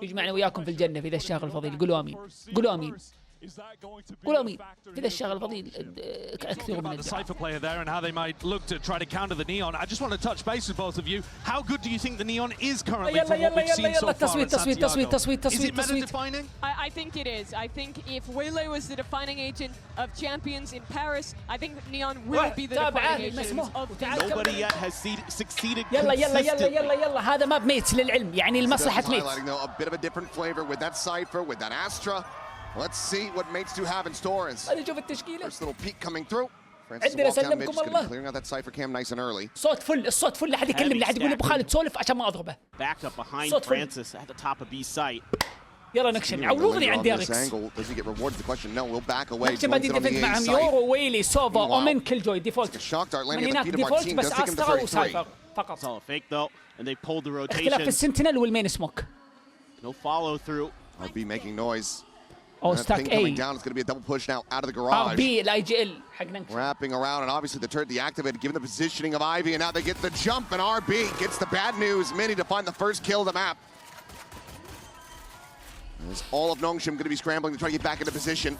يجمعنا وياكم في الجنة في ذا الشهر الفضيل. قولوا آمين، قولوا آمين، قولوا آمين. في ذا الشهر الفضيل أكثر من the Cypher player there and how they might look to try to counter the Neon. I just want to touch base with both of you. How good do you think the Neon is currently from what we've seen so far in Santiago? Is it meta defining? I think it is. I think if Wele was the defining agent of champions in Paris, I think Neon will be the defining agent of Nobody yet has succeeded. يلا هذا ما بميت للعلم، يعني المصلحة ميت. A bit of a different flavor with that Cypher, with that Astra. Let's see what mates do have in store. أنا شوف التشكيلة. First little peek coming through. عندنا سلمكم الله. Clearing out that Cypher cam nice and early. صوت فل، الصوت فل. لا حد يكلم، لا حد يقول أبو خالد سولف عشان ما أضربه. Backed up behind Francis at the top of B site. يلا نكشم، عوضني عندي أريكس. Does he get rewarded? The question. No, we'll back away. نكشم بعدين ديفنت معهم يورو ويلي سوفا أومن كل جوي ديفولت. Shock dart landing من at the هناك feet of ديفولت Martin. بس Does take him to أسترا 33. وسايفر فقط. It's all a fake though, and they pulled the اختلاف rotation. السنتينل والمين سموك. No follow through. RB making noise. Oh, stack A. Coming down. It's going to be a double push now out of the garage. RB الIGL حقنا. Wrapping around, and obviously the turret deactivated, given the positioning of Ivy, and now they get the jump, and RB gets the bad news. Mini to find the first kill of the map. As all of Nong Shim going to be scrambling to try to get back into position.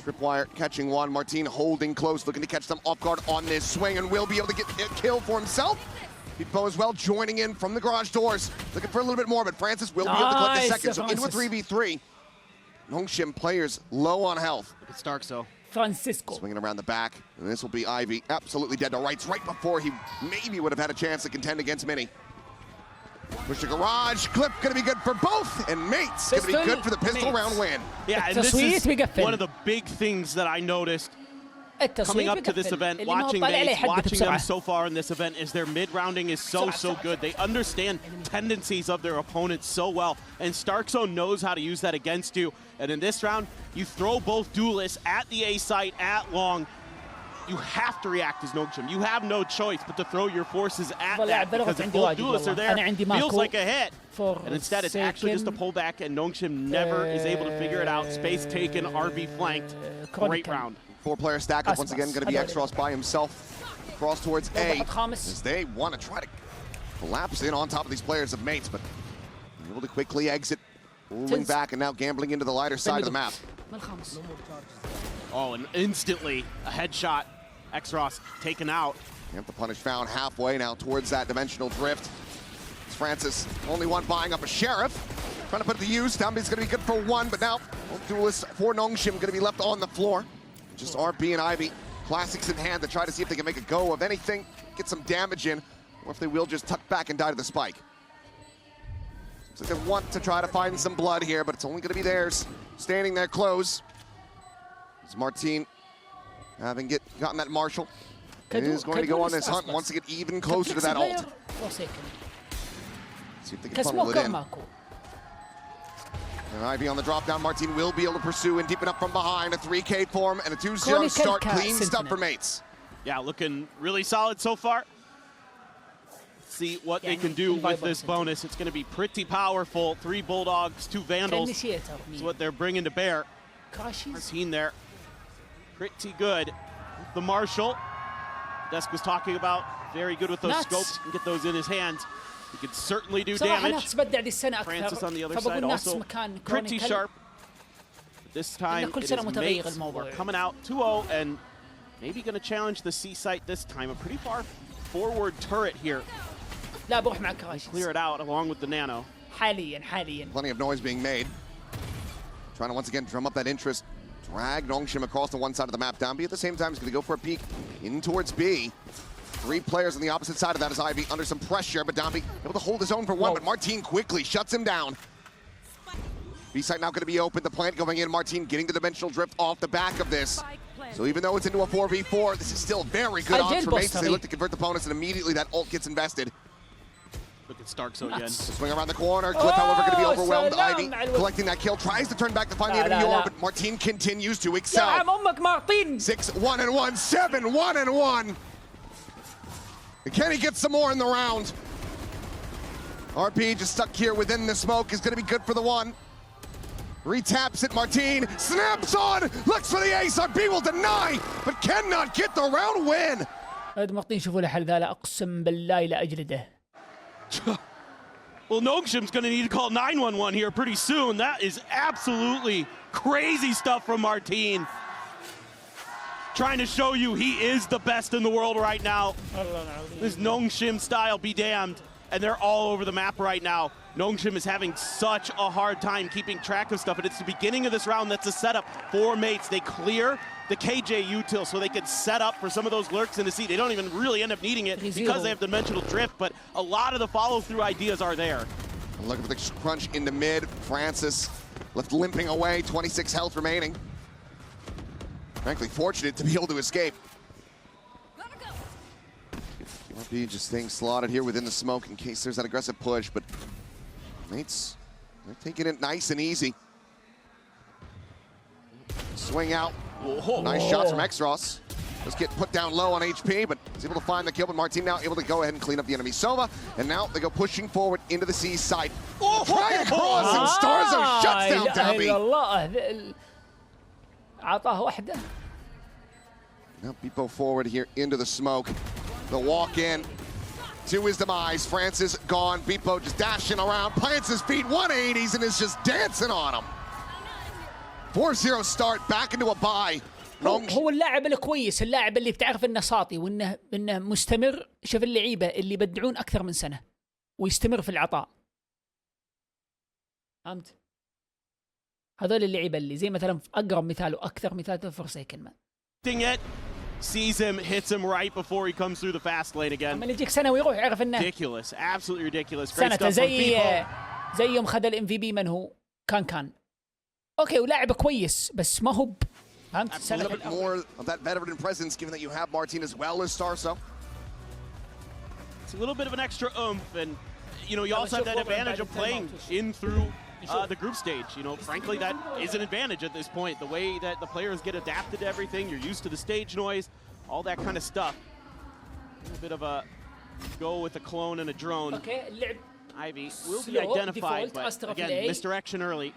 Tripwire catching one. Martin holding close, looking to catch them off guard on this swing, and will be able to get a kill for himself. Pipo as well joining in from the garage doors, looking for a little bit more, but Francis will be able to collect the second. So into a 3v3. Nong Shim players low on health. Look at Starks though. Francisco. Swinging around the back, and this will be Ivy absolutely dead to rights right before he maybe would have had a chance to contend against Mini. Push the garage, clip gonna be good for both, and mates gonna be good for the pistol round win. Yeah, and this is one of the big things that I noticed coming up to this event, watching them so far in this event, is their mid-rounding is so good. They understand tendencies of their opponents so well, and Starkzone knows how to use that against you. And in this round, you throw both duelists at the A site, at long. You have to react as Nong Shim. You have no choice but to throw your forces at that, because if both duelists are there, it feels like a hit. And instead, it's actually just a pullback, and Nong Shim never is able to figure it out. Space taken, RB flanked. Great round. Four-player stack up once again, going to be Xros by himself across towards A, as they want to try to collapse in on top of these players of mates, but able to quickly exit, pulling back and now gambling into the lighter side of the map. Oh, and instantly a headshot. Xros taken out. Yep, the punish found halfway now towards that dimensional drift. It's Francis, only one buying up a sheriff. Trying to put it to use. Downbeat's going to be good for one, but now both duelists for Nong Shim going to be left on the floor. Just RB and Ivy, classics in hand to try to see if they can make a go of anything, get some damage in, or if they will just tuck back and die to the spike. Looks like they want to try to find some blood here, but it's only going to be theirs. Standing there close. As Martin, having gotten that Marshall, is going to go on this hunt, wants to get even closer to that ult. See if they can funnel it in. And Ivy on the drop down. Martin will be able to pursue and deepen up from behind. A 3K form and a 2-0 start. Clean stuff for mates. Yeah, looking really solid so far. See what they can do with this bonus. It's going to be pretty powerful. 3 Bulldogs, 2 Vandals. That's what they're bringing to bear. Martin there, pretty good. The Marshall, Desk was talking about, very good with those scopes. Can get those in his hands. He could certainly do damage. Francis on the other side also pretty sharp. But this time it is mates. We're coming out 2-0 and maybe going to challenge the C site this time. A pretty far forward turret here. Clear it out along with the Nano. Plenty of noise being made. Trying to once again drum up that interest. Drag Nong Shim across to one side of the map. Down B at the same time is going to go for a peek in towards B. 3 players on the opposite side of that as Ivy under some pressure, but Downbeat able to hold his own for one, but Martin quickly shuts him down. B-site now going to be open, the plant going in, Martin getting the dimensional drift off the back of this. So even though it's into a 4v4, this is still very good odds for mates as they look to convert the opponents, and immediately that ult gets invested. Look at Starkzone again. Swing around the corner, Cliff however going to be overwhelmed. Ivy collecting that kill, tries to turn back to find the enemy orb, but Martin continues to excel. 6-1-1, 7-1-1. Can he get some more in the round? RP just stuck here within the smoke is going to be good for the one. Retaps it, Martin snaps on, looks for the ace. RP will deny, but cannot get the round win. مارتين شوفوا له حل ذا، لا اقسم بالله لا اجلده. Well, Nong Shim's going to need to call 911 here pretty soon. That is absolutely crazy stuff from Martin. Trying to show you he is the best in the world right now. This Nong Shim style be damned. And they're all over the map right now. Nong Shim is having such a hard time keeping track of stuff, and it's the beginning of this round that's a setup for mates. They clear the KJ util so they can set up for some of those lurks in the seat. They don't even really end up needing it because they have dimensional drift, but a lot of the follow-through ideas are there. Look at the crunch in the mid. Francis left limping away, 26 health remaining. Frankly, fortunate to be able to escape. RB just staying slotted here within the smoke in case there's that aggressive push, but mates, they're taking it nice and easy. Swing out. Whoa. Nice shots from Exros. Just get put down low on HP, but he's able to find the kill, but Martin now able to go ahead and clean up the enemy Sova, and now they go pushing forward into the C side. Trying to cross, and Starzo shuts down Dabby. Now Beepo forward here into the smoke. The walk in to his demise. Francis gone. Beepo just dashing around, plants his feet, 180s, and is just dancing on him. 4-0 start, back into a bye. هو اللاعب الكويس، اللاعب اللي بتعرف انه ساطي وانه مستمر. شوف اللعيبه اللي بدعون اكثر من سنه ويستمر في العطاء. فهمت؟ هذول اللعيبه اللي زي مثلا اقرب مثال واكثر مثال فرسيكن مان. Sees him, hits him right before he comes through the fast lane again. لما يجيك سنه ويروح يعرف انه ridiculous, absolutely ridiculous. سنته زي يوم خذ الام في بي. من هو كان اوكي ولاعب كويس بس ما هو فهمت. A little bit more of that veteran presence given that you have Martin as well as Starzo. It's a little bit of an extra oomph, and you know you also have that advantage of playing in through the group stage. You know, frankly, that is an advantage at this point. The way that the players get adapted to everything, you're used to the stage noise, all that kind of stuff. A little bit of a go with a clone and a drone. Okay, Ivy will be identified, but again, misdirection early.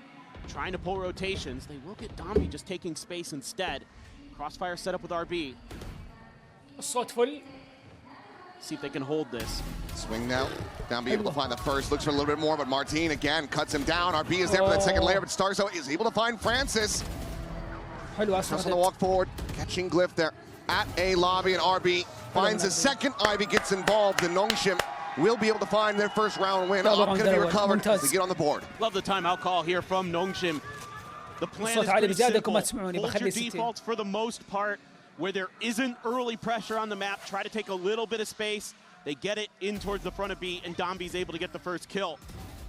Trying to pull rotations. They will get Domby just taking space instead. Crossfire set up with RB. الصوت فل. See if they can hold this. Swing now. Domby able to find the first. Looks for a little bit more, but Martin again cuts him down. RB is there for that second layer, but Starzo is able to find Francis. Just on the walk forward, catching Glyph there at A lobby, and RB finds a second. Ivy gets involved, and Nong Shim will be able to find their first round win. Going to be recovered as they get on the board. Love the timeout call here from Nong Shim. The plan is pretty simple. Hold your defaults for the most part. Where there isn't early pressure on the map, try to take a little bit of space. They get it in towards the front of B, and Domby's able to get the first kill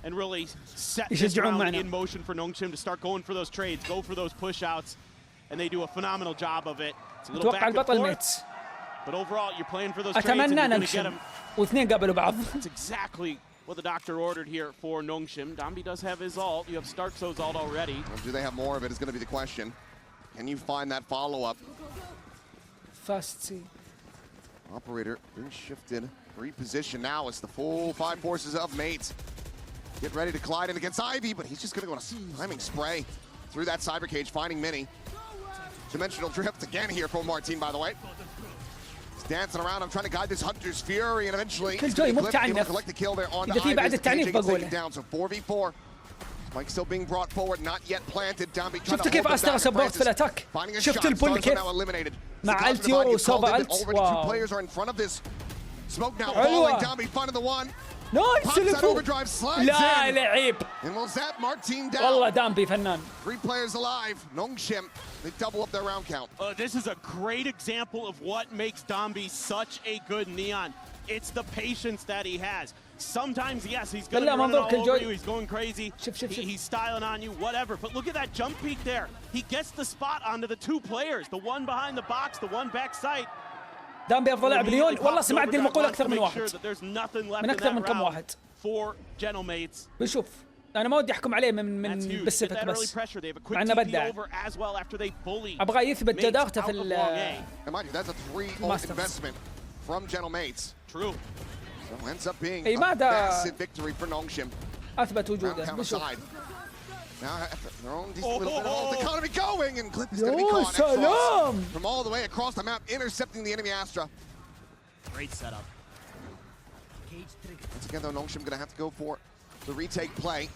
and really set this round in motion for Nong Shim to start going for those trades, go for those push-outs, and they do a phenomenal job of it. It's a little back and forth, but overall, you're playing for those trades and you're going to get them. That's exactly what the doctor ordered here for Nong Shim. Domby does have his ult. You have Starzo's ult already. Well, do they have more of it is going to be the question. Can you find that follow-up? Fast C. Operator been shifted. Reposition now. It's the full 5 forces of mates. Get ready to collide in against Ivy, but he's just going to go on a timing spray through that cyber cage, finding Mini. Dimensional drift again here from Martin, by the way. He's dancing around. I'm trying to guide this Hunter's Fury, and eventually he's able to collect the kill there on the Ivy. Taken down, so 4v4. Mike still being brought forward, not yet planted. Domby trying to hold أستغرب سبورت في الأتاك. شفت البول كيف مع التيور وسوبا ألت. Two players are in front of this. Smoke now falling. Domby finding the one. نايس overdrive slides لا لعيب. And will zap Martin down. والله دامبي فنان. 3 players alive. Nong Shim, they double up their round count. This is a great example of what makes Domby such a good Neon. It's the patience that he has. Sometimes, yes, he's going to run all over you, he's going crazy, he's styling on you, whatever. But look at that jump peek there. He gets the spot onto the 2 players, the one behind the box, the one back sight. دامبي أفضل لاعب ليون. والله سمعت دي المقولة أكثر من واحد. من أكثر من كم واحد. بنشوف. أنا ما ودي أحكم عليه من بالسفك بس. مع إنه بدع. أبغى يثبت جدارته في investment from Gentle Mates. True. So ends up being a massive victory for Nong Shim. أثبت وجوده. Now their own decent little bit of the economy going, and Clip is going to be caught from all the way across the map, intercepting the enemy Astra. Great setup. Once again, though, Nong Shim going to have to go for the retake play.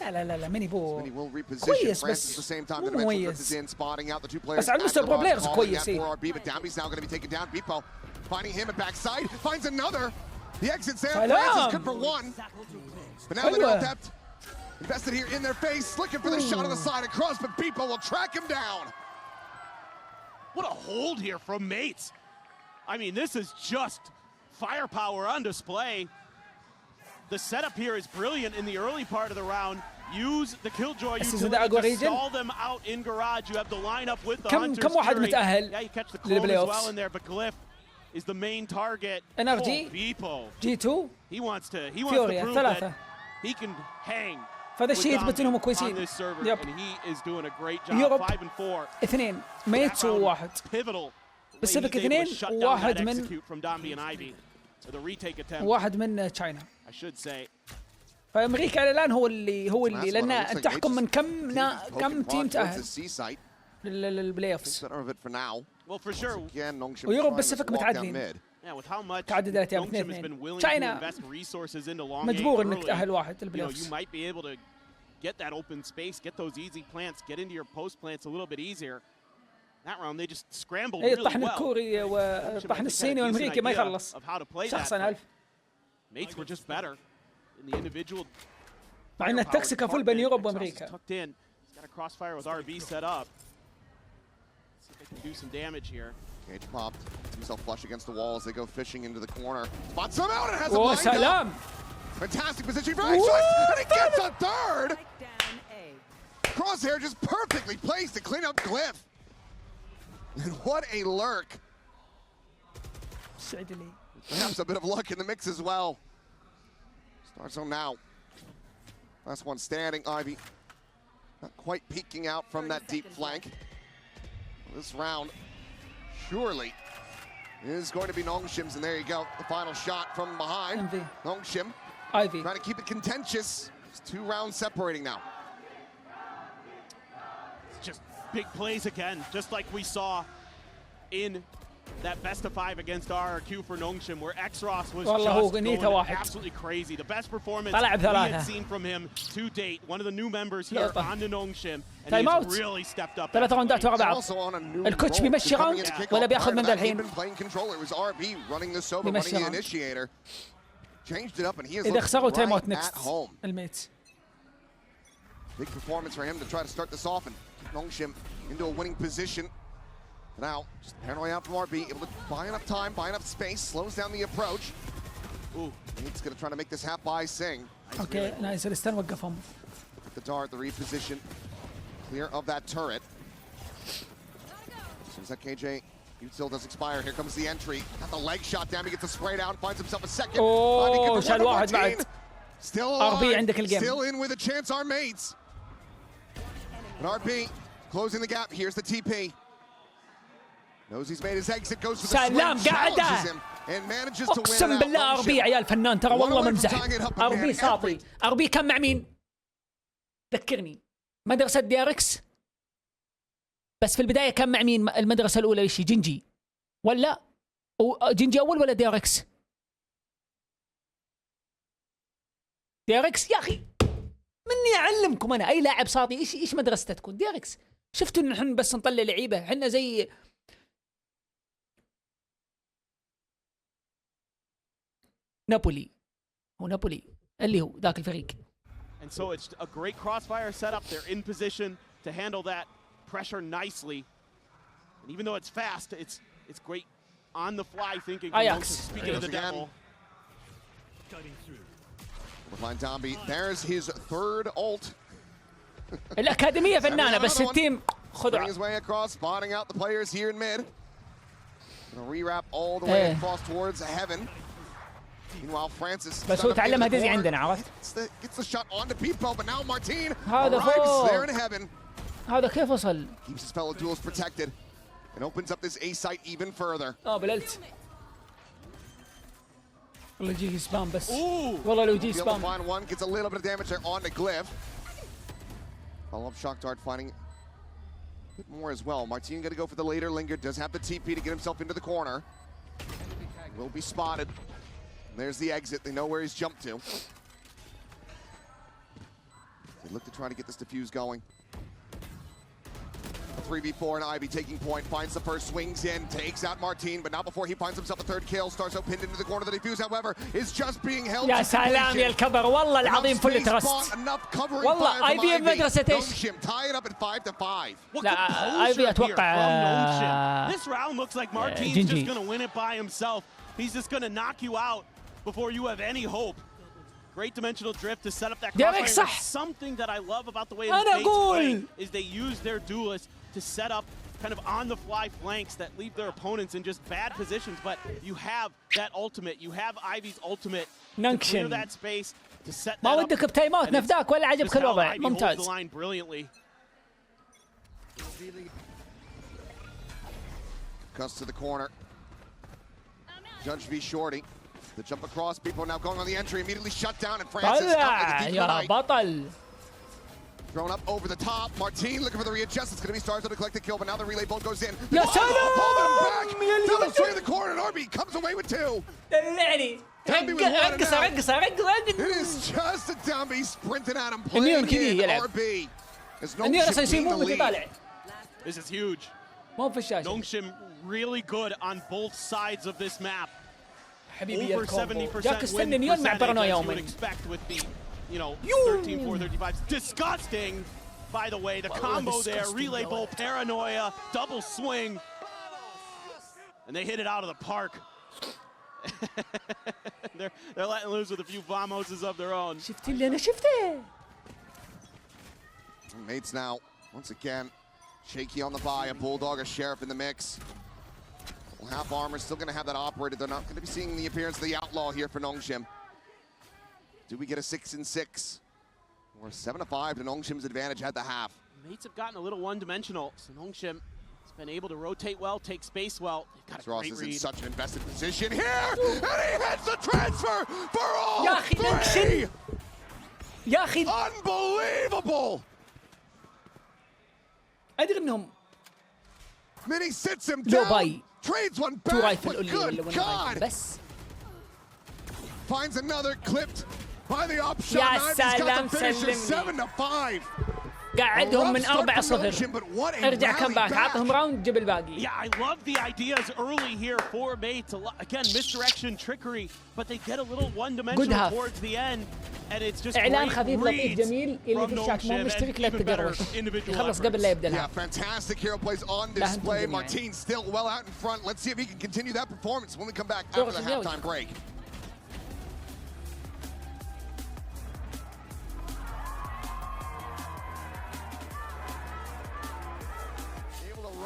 لا ماني بو He will reposition كويس France at the بس same time. مو The dimensional drift مميز. is in, spotting out the two players. بس على مستوى البرو بلايرز كويس. But Dambi's now going to be taken down. Beepo finding him at backside, finds another. The exit's there. سلام. France is good for one. But now they're all depth. Invested here in their face, looking for the shot on the side across, but Beepo will track him down. What a hold here from mates. I mean, this is just firepower on display. The setup here is brilliant in the early part of the round. Use the killjoy utility to stall them out in garage. You have to line up with the hunters. كم واحد متأهل؟ Yeah, you catch the clone as well in there, but Glyph is the main target. NRG Beepo. G2 He wants to فيوريا prove ثلاثة. that he can hang. فهذا الشيء يثبت انهم on كويسين. this server, يب. and he is doing a great job. يوروب 5 and 4. اثنين ميتس وواحد. Pivotal. باسيفيك اثنين وواحد من واحد من تشاينا. I should say. فامريكا الى الان هو اللي لان تحكم من كم تيم تاهل للبلاي اوفز. Well, for sure. ويوروب باسيفيك متعادلين. تعدد الايام 2-2. تشاينا مجبور انك تاهل واحد للبلاي اوفز. You might be able to get that open space, get those easy plants, get into your post plants a little bit easier. That round they just scrambled really well. الطحن الكوري والطحن الصيني والامريكي ما يخلص. شخصا ألف. Mates were just better in the individual. مع ان التكسيكا فول بين يوروب وامريكا. He's got a crossfire with RB set up. See if they can do some damage here. Cage popped. Himself flush against the wall as they go fishing into the corner. Spots him out and has him lined up. Fantastic position for X-Twist, and he gets a third. Crosshair just perfectly placed to clean up Glyph. And what a lurk. Perhaps a bit of luck in the mix as well. Starts on now. Last one standing. Ivy not quite peeking out from that deep flank. This round surely is going to be Nong Shim's, and there you go. The final shot from behind. Nong Shim Ivy trying to keep it contentious. It's 2 rounds separating now. It's just big plays again, just like we saw in that best of 5 against RRQ for Nong Shim, where X-Ross was just going absolutely crazy. The best performance we had seen from him to date. One of the new members here on the Nong Shim, and he's really stepped up. 3 راوندات ورا بعض. الكوتش بيمشي راوند ولا بياخذ من ذا الحين؟ إذا خسروا تايم اوت نكست الميتس. Big performance for him to try to start this off and keep Nong Shim into a winning position. Now, just paranoid out from RB, able to buy enough time, buy enough space, slows down the approach. Ooh, he's going to try to make this half buy sing. Okay, nice. Alistan وقفهم. The dart, the reposition, clear of that turret. As soon as that KJ still does expire, here comes the entry. Got the leg shot down, he gets a sprayed out, finds himself a second. Oh, شال واحد بعد. Still alive, عندك الجيم. Still in with a chance, our mates. And RB closing the gap. Here's the TP. Knows he's made his exit, goes for the سلام قاعدة. اقسم بالله اربي عيال فنان ترى والله ما مزح. اربي ساطي. اربي كان مع مين؟ ذكرني. مدرسة دياركس. بس في البداية كان مع مين المدرسة الأولى ايش جنجي ولا جنجي أول ولا دياركس؟ دياركس يا أخي مني أعلمكم أنا أي لاعب ساطي إيش مدرسته تكون دياركس. شفتوا إن نحن بس نطلع لعيبة حنا زي نابولي. هو نابولي اللي هو ذاك الفريق. And so it's a great crossfire setup. They're in position to handle that pressure nicely. And even though it's fast, it's great on the fly thinking. Speaking of the devil. Dambi, there's his third ult. الأكاديمية فنانة بس التيم خدعة. His way across, spotting out the players here in mid. Gonna rewrap all the way across towards heaven. Meanwhile, Francis. بس هو تعلم هذه عندنا عرفت. Gets the shot onto Beepo, but now Martin هذا arrives there in heaven. هذا كيف وصل؟ Keeps his fellow duels protected and opens up this A site even further. بللت. والله يجيه سبام بس. والله لو يجي سبام. Find one, gets a little bit of damage there on the Glyph. Follow-up shock dart finding a bit more as well. Martin gonna go for the later linger, does have the TP to get himself into the corner. Will be spotted. There's the exit, they know where he's jumped to. look to try to get this defuse going. A 3v4 and Ivy taking point, finds the first, swings in, takes out Martin, but not before he finds himself a third kill. Starts out pinned into the corner. The defuse, however, is just being held. يا سلام يا الكبر والله العظيم فل ترست. والله ايفي بمدرسة ايش؟ لا ايفي اتوقع This round looks like Martin's just going to win it by himself. He's just going to knock you out before you have any hope. Great dimensional drift to set up that crossfire. Something that I love about the way they play is they use their duelists to set up kind of on-the-fly flanks that leave their opponents in just bad positions. But you have that ultimate. You have Ivy's ultimate to clear that space to set that up. ما ودك بتايمات نفداك ولا عجبك الوضع؟ ممتاز. The line brilliantly. Cuts to the corner. Judge v Shorty. The jump across, people now going on the entry, immediately shut down, and Francis يا بطل. Thrown up over the top. Martin looking for the readjust. It's going to be Stars to collect the kill, but now the relay bolt goes in. يا سلام. Double swing in the corner, and RB comes away with two. دلعني. رقصة. It is just a Dambi sprinting at him, playing in RB. النير اصلا شيء مو مثل طالع. This is huge. مو في الشاشة. Nong Shim really good on both sides of this map. حبيبي Over 70% جاك استنى نيون مع برنو يومي. You know, 13-4-35. Disgusting, by the way. The combo there, relay bolt, paranoia, double swing. And they hit it out of the park. they're letting loose with a few vamoses of their own. شفت اللي أنا شفته. Mates now, once again, shaky on the buy. A Bulldog, a Sheriff in the mix. Half armor, still going to have that operated. They're not going to be seeing the appearance of the Outlaw here for Nong Shim. Do we get a 6-6? Or a 7-5 to Nong Shim's advantage at the half. Mates have gotten a little one-dimensional, so Nong Shim has been able to rotate well, take space well. Ross is in such an invested position here, and he hits the transfer for all three! Unbelievable! أدري إنهم Mini sits him down. Trades one back, but good God! بس. Finds another clipped by the upshot. يا سلام سلمني. 7-5. قعدهم من 4-0. ارجع كم باك عطهم راوند جيب الباقي. Yeah, I love the ideas early here for Mates. Again, misdirection, trickery, but they get a little one-dimensional towards the end, and it's just إعلان خفيف لطيف جميل اللي في الشات مو مشترك لا تقروش. يخلص قبل لا يبدأ الهاف. Yeah, fantastic hero plays on display. Martin still well out in front. Let's see if he can continue that performance when we come back after the halftime break.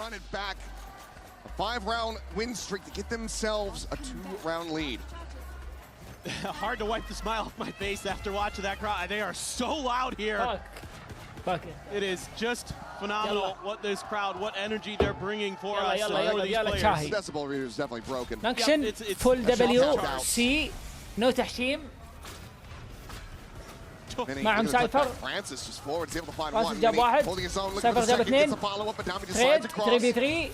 Run it back. A 5-round win streak to get themselves a 2-round lead. Hard to wipe the smile off my face after watching that crowd. They are so loud here. Fuck it. It is just phenomenal what this crowd, what energy they're bringing for us. For these players. The decibel reader is definitely broken. نكشن فول دبليو سي نو تحشيم. معهم سايفر. Francis just forward, able to find one. جاب واحد. سايفر جاب اثنين. تريد 3v3.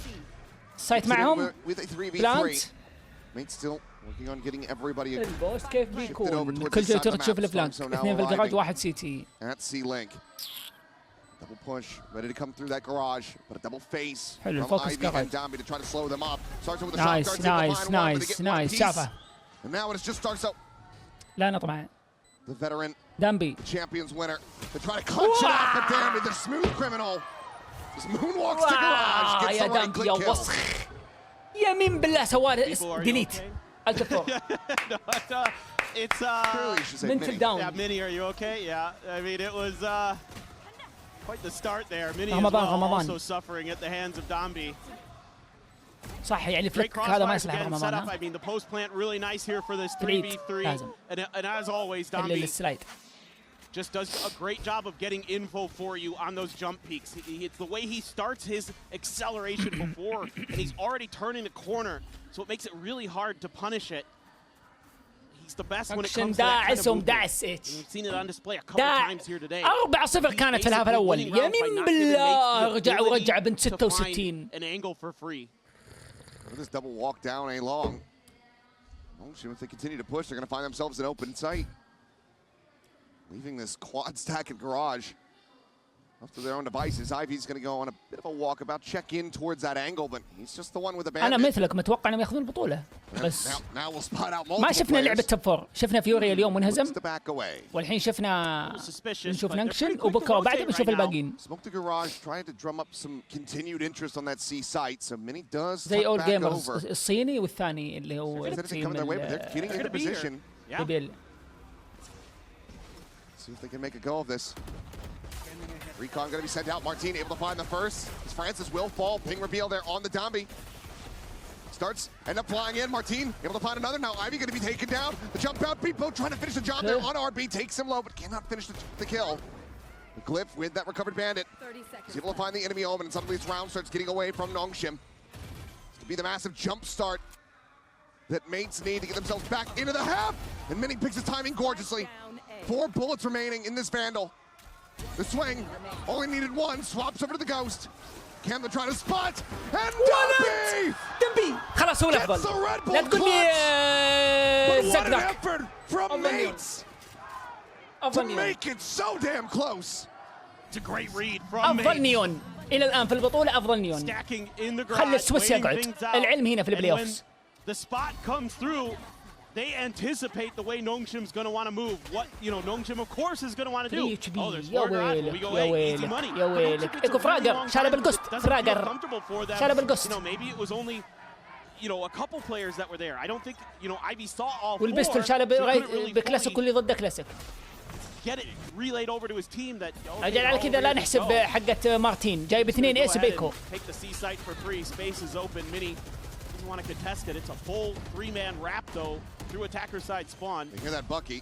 سايت معهم. بلانت. Mate still working on getting everybody. البوست كيف بيكون؟ كل تويتر تشوف الفلانك. اثنين في الجراج واحد سي تي. At C-Link. Double push, ready to come through that garage, but a double face حلو from الفوكس Ivy and قرب. Dambi to try to slow them up. Starts with a shot guard, نايس شافه. And now it just starts out. لا نطمع. The veteran, دامبي. the champion's winner. They try to clutch it out, but Dambi, the smooth criminal, just moonwalks to garage, gets the right click kill. وسخ. يمين بالله سواه ديليت. التفور. It's mental down. Yeah, Mini, are you okay? Yeah, I mean it was quite the start there. Mini as well also suffering at the hands of Dambi. صح يعني فليك هذا ما يصلح رمضان. I mean the post plant really nice here for this 3v3, and as always Dambi just does a great job of getting info for you on those jump peaks. It's the way he starts his acceleration before, and he's already turning the corner, so it makes it really hard to punish it. He's the best when it comes to that kind of movement. We've seen it on display a couple times here today. 4-0 كانت في الهاف الأول. يمين بالله رجع بنت 66. An angle for free. This double walk down ain't long. If they continue to push, they're going to find themselves an open sight. Leaving this quad stack at garage. Off to their own devices. Ivy's going to go on a bit of a walkabout, check in towards that angle, but he's just the one with the bandit. انا مثلك متوقع انهم ياخذون البطوله بس Now we'll spot out ما multiple شفنا لعبه players. توب فور. شفنا فيوري اليوم منهزم Looks to back away. والحين شفنا Suspicious, نشوف but they're نكشن pretty quick to وبكره وبعده rotate بنشوف right now. الباقيين. Smoke the garage, trying to drum up some continued interest on that C site. So Mini does زي tuck اول back جيمرز over. الصيني والثاني اللي هو If anything تيم coming their way, but they're getting into gonna be here. position. Yeah. البيل. See if they can make a go of this. Recon going to be sent out. Martin able to find the first. Francis will fall. Ping reveal there on the Dombi. Starts, end up flying in. Martin able to find another. Now Ivy going to be taken down. The jump out. Beepo trying to finish the job there on RB. Takes him low, but cannot finish the kill. The Glyph with that recovered bandit. 30 seconds. He's able to find the enemy omen, and suddenly this round starts getting away from Nong Shim. To be the massive jump start that mates need to get themselves back into the half. And Mini picks his timing gorgeously. 4 bullets remaining in this Vandal. The swing only needed 1. Swaps over to the Ghost. Can they try to spot? And Dobby دمبي خلاص هو gets الافضل. the Red Bull لا تقول لي clutch. But what an زقدق. effort from أفضل نيون. mates to افضل نيون. make it so damn close. It's a great read from افضل Mates. نيون الى الان في البطوله. افضل نيون. Stacking in the خلي garage, السويس waiting يقعد. things out. العلم هنا في And البلاي when اوفز. the spot comes through, they anticipate the way Nong Shim's going to want to move. What, Nong Shim, of course, is going to want to do. ريتش بي Oh, there's يا 4 drives. We ويلك go يا 8, easy ويلك money. يا But Nong Shim ويلك. gets a ايكو really فراجر long شالب time. القسط It doesn't feel فراجر comfortable for them. شالب القسط. Maybe it was only a couple players that were there. I don't think, Ivy saw all 4. والبستل شالب so he couldn't really بكلاسيك fully اللي ضده كلاسيك. get it relayed over to his team that اجل على كذا لا نحسب حقة مارتين جايب 2 ايس بيكو. Take the C site for free. Space is open. Mini doesn't want to contest it. It's a full 3-man wrap though through attacker side spawn. You hear that Bucky.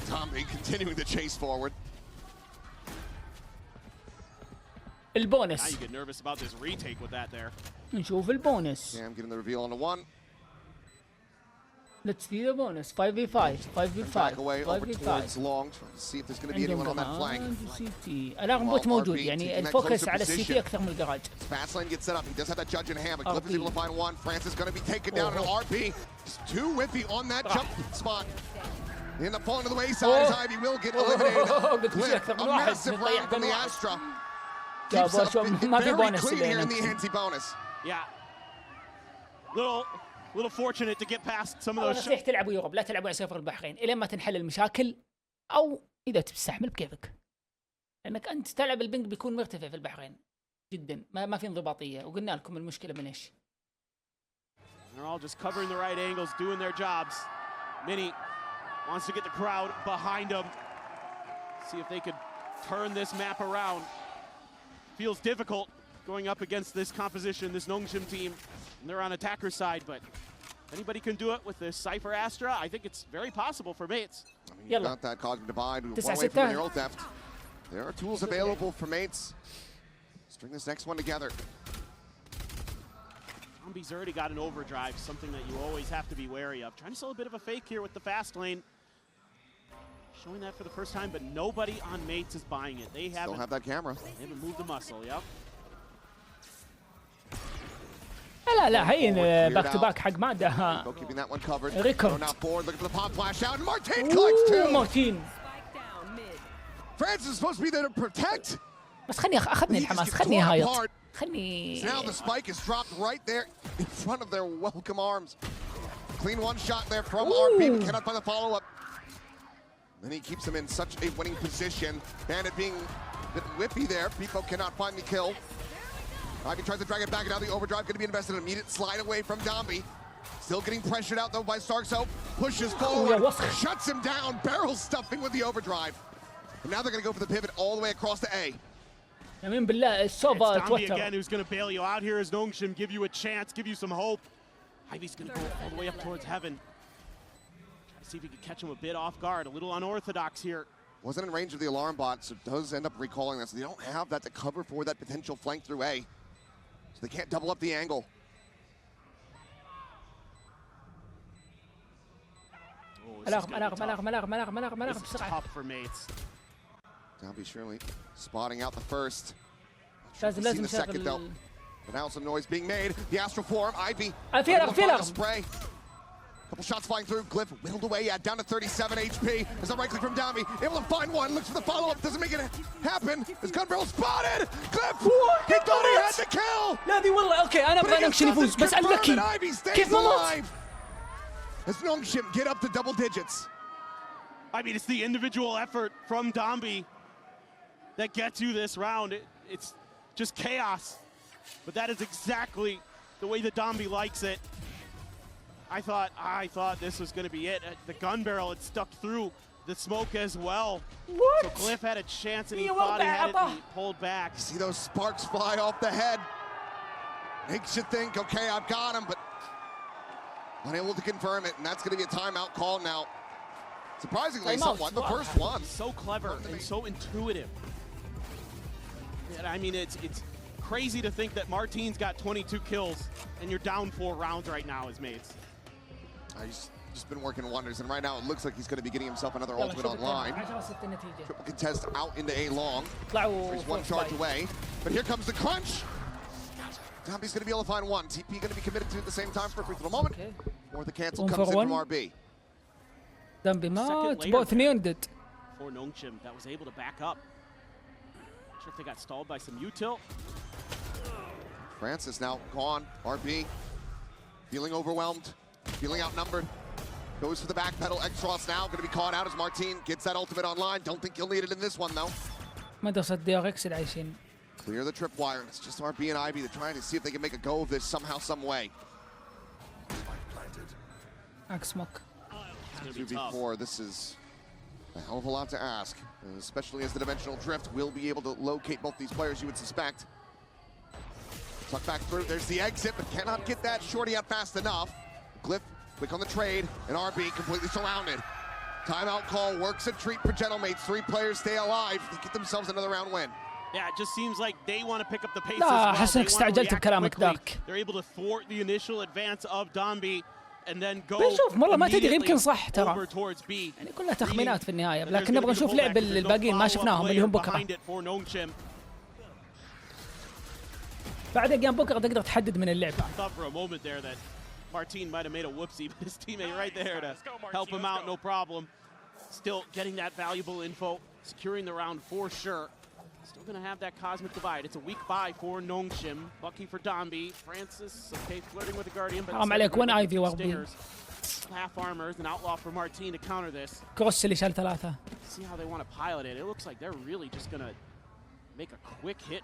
Tommy continuing to chase forward. Now البونس you get nervous about this retake with that there. نشوف البونس. Cam getting the reveal on the 1. Let's see the bonus. 5v5 5v5 Back away over 5v5 towards long. Trying to see if there's going to be anyone on that flank. الان بوت موجود يعني الفوكس على السي تي اكثر من الجراج. Fast lane gets set up. He does have that judge in hand, but Glyph is RP. able to find 1. Francis going to be taken down in RP. Just too whippy on that jump spot. They end up falling to the wayside as Ivy will get eliminated. Glyph, a massive round from the Astra. Keeps up ما في very بونس clean here in the بينك. anti-bonus. Yeah. Little fortunate to get past some of those shots. نصيحة تلعبوا يوروب لا تلعبوا على سيرفر البحرين الين ما تنحل المشاكل او اذا تستحمل بكيفك. لانك انت تلعب البنج بيكون مرتفع في البحرين جدا ما في انضباطية وقلنا لكم المشكلة من ايش. They're all just covering the right angles, doing their jobs. Mini wants to get the crowd behind him. See if they could turn this map around. Feels difficult going up against this composition, this Nong Shim team. And they're on attacker side, but anybody can do it with this Cypher Astra. I think it's very possible for mates. I mean, you've got that cognitive divide. One 9 away from the neural theft. There are tools available for mates. Let's string this next one together. Zombie's already got an overdrive, something that you always have to be wary of. Trying to sell a bit of a fake here with the fast lane. Showing that for the first time, but nobody on mates is buying it. They Still have that camera. haven't moved the muscle, yep. لا هين باك تو باك حق ماده. Go keeping that one covered. Record. So now forward, looking for the pop flash out, and Martin collects 2. مارتين. Spike down mid. Francis is supposed to be there to protect. بس خلني اخذني الحماس خلني هايط خلني. Now the spike is dropped right there in front of their welcome arms. Clean one shot there from RP, but cannot find the follow-up. Then he keeps him in such a winning position. Bandit being a bit whippy there. Pipo cannot find the kill. Ivy tries to drag it back, and now the overdrive going to be invested. An immediate slide away from Dombi. Still getting pressured out though by Starkso. Pushes forward, shuts him down, barrel stuffing with the overdrive. And now they're going to go for the pivot all the way across to A. يمين بالله It's الصوبة Dombi توتر. again who's going to bail you out here as Nong Shim, give you a chance, give you some hope. Ivy's going to go all the way up towards heaven. Try to see if he can catch him a bit off guard, a little unorthodox here. Wasn't in range of the alarm bot, so does end up recalling that. So they don't have that to cover for that potential flank through A. So they can't double up the angle. ألاغم This is tough for mates. Dombi surely spotting out the first. لازم the second though. But now some noise being made. The astral form, Ivy. في لغم spray. Couple shots flying through. Glyph whittled away, yeah, down to 37 HP. There's a right click from Dami. Able to find one. Looks for the follow-up. Doesn't make it happen. His gun barrel spotted. Glyph! He thought he had the kill! لا دي والله اوكي انا ابغى نونغ شيم يفوز بس انلكي. كيف مموت؟ As Nong Shim get up to double digits. I mean, it's the individual effort from Dambi that gets you this round. It's just chaos. But that is exactly the way that Dambi likes it. I thought this was going to be it. The gun barrel had stuck through the smoke as well. What? So Glyph had a chance and he thought he had it and he pulled back. See those sparks fly off the head. Makes you think, okay, I've got him, but unable to confirm it, and that's going to be a timeout call now. Surprisingly, somewhat the first one. So clever and so intuitive. And I mean, it's crazy to think that Martin's got 22 kills and you're down 4 rounds right now as mates. He's just been working wonders, and right now it looks like he's going to be getting himself another ultimate online. Triple contest out into A long. He's 1 charge away, but here comes the crunch. Dambi's going to be able to find one. TP going to be committed to at the same time for a brief little moment. Or the cancel comes in from RB. Dambi مات both wounded. For Nong Shim that was able to back up. Not sure if they got stalled by some util. Francis now gone. RB feeling overwhelmed, feeling outnumbered. Goes for the back pedal. Extros now going to be caught out as Martin gets that ultimate online. Don't think he'll need it in this one though. مدرسة DRX العايشين. Clear the tripwire. It's just RB and Ivy. They're trying to see if they can make a go of this somehow, some way. smoke. 2v4, this is a hell of a lot to ask, especially as the dimensional drift will be able to locate both these players, you would suspect. Tuck back through, there's the exit, but cannot get that shorty out fast enough. Glyph, quick on the trade, and RB completely surrounded. Timeout call, works a treat for Gentlemates. 3 players stay alive, they get themselves another round win. Yeah, it just seems like they want to pick up the pace لا as well. حسنك استعجلت بكلامك دارك. They're able to thwart the initial advance of Dambi and then go بنشوف والله ما تدري يمكن صح ترى. over towards B. يعني كلها تخمينات في النهاية، لكن نبغى نشوف لعب الباقيين ما شفناهم اللي هم بكرة. بعد جيم بكرة تقدر تحدد من اللعب. Thought for a moment there that Martin might have made a whoopsie, but his teammate right there to help him out, no problem. Still getting that valuable info, securing the round for sure. Still going to have that cosmic divide. It's a weak buy for Nong Shim. Lucky for Dambi. Francis, okay, flirting with the Guardian, but عليك وين ايفي واربي. Half armor is an outlaw for Martin to counter this. كروس اللي شال 3. See how they want to pilot it. It looks like they're really just going to make a quick hit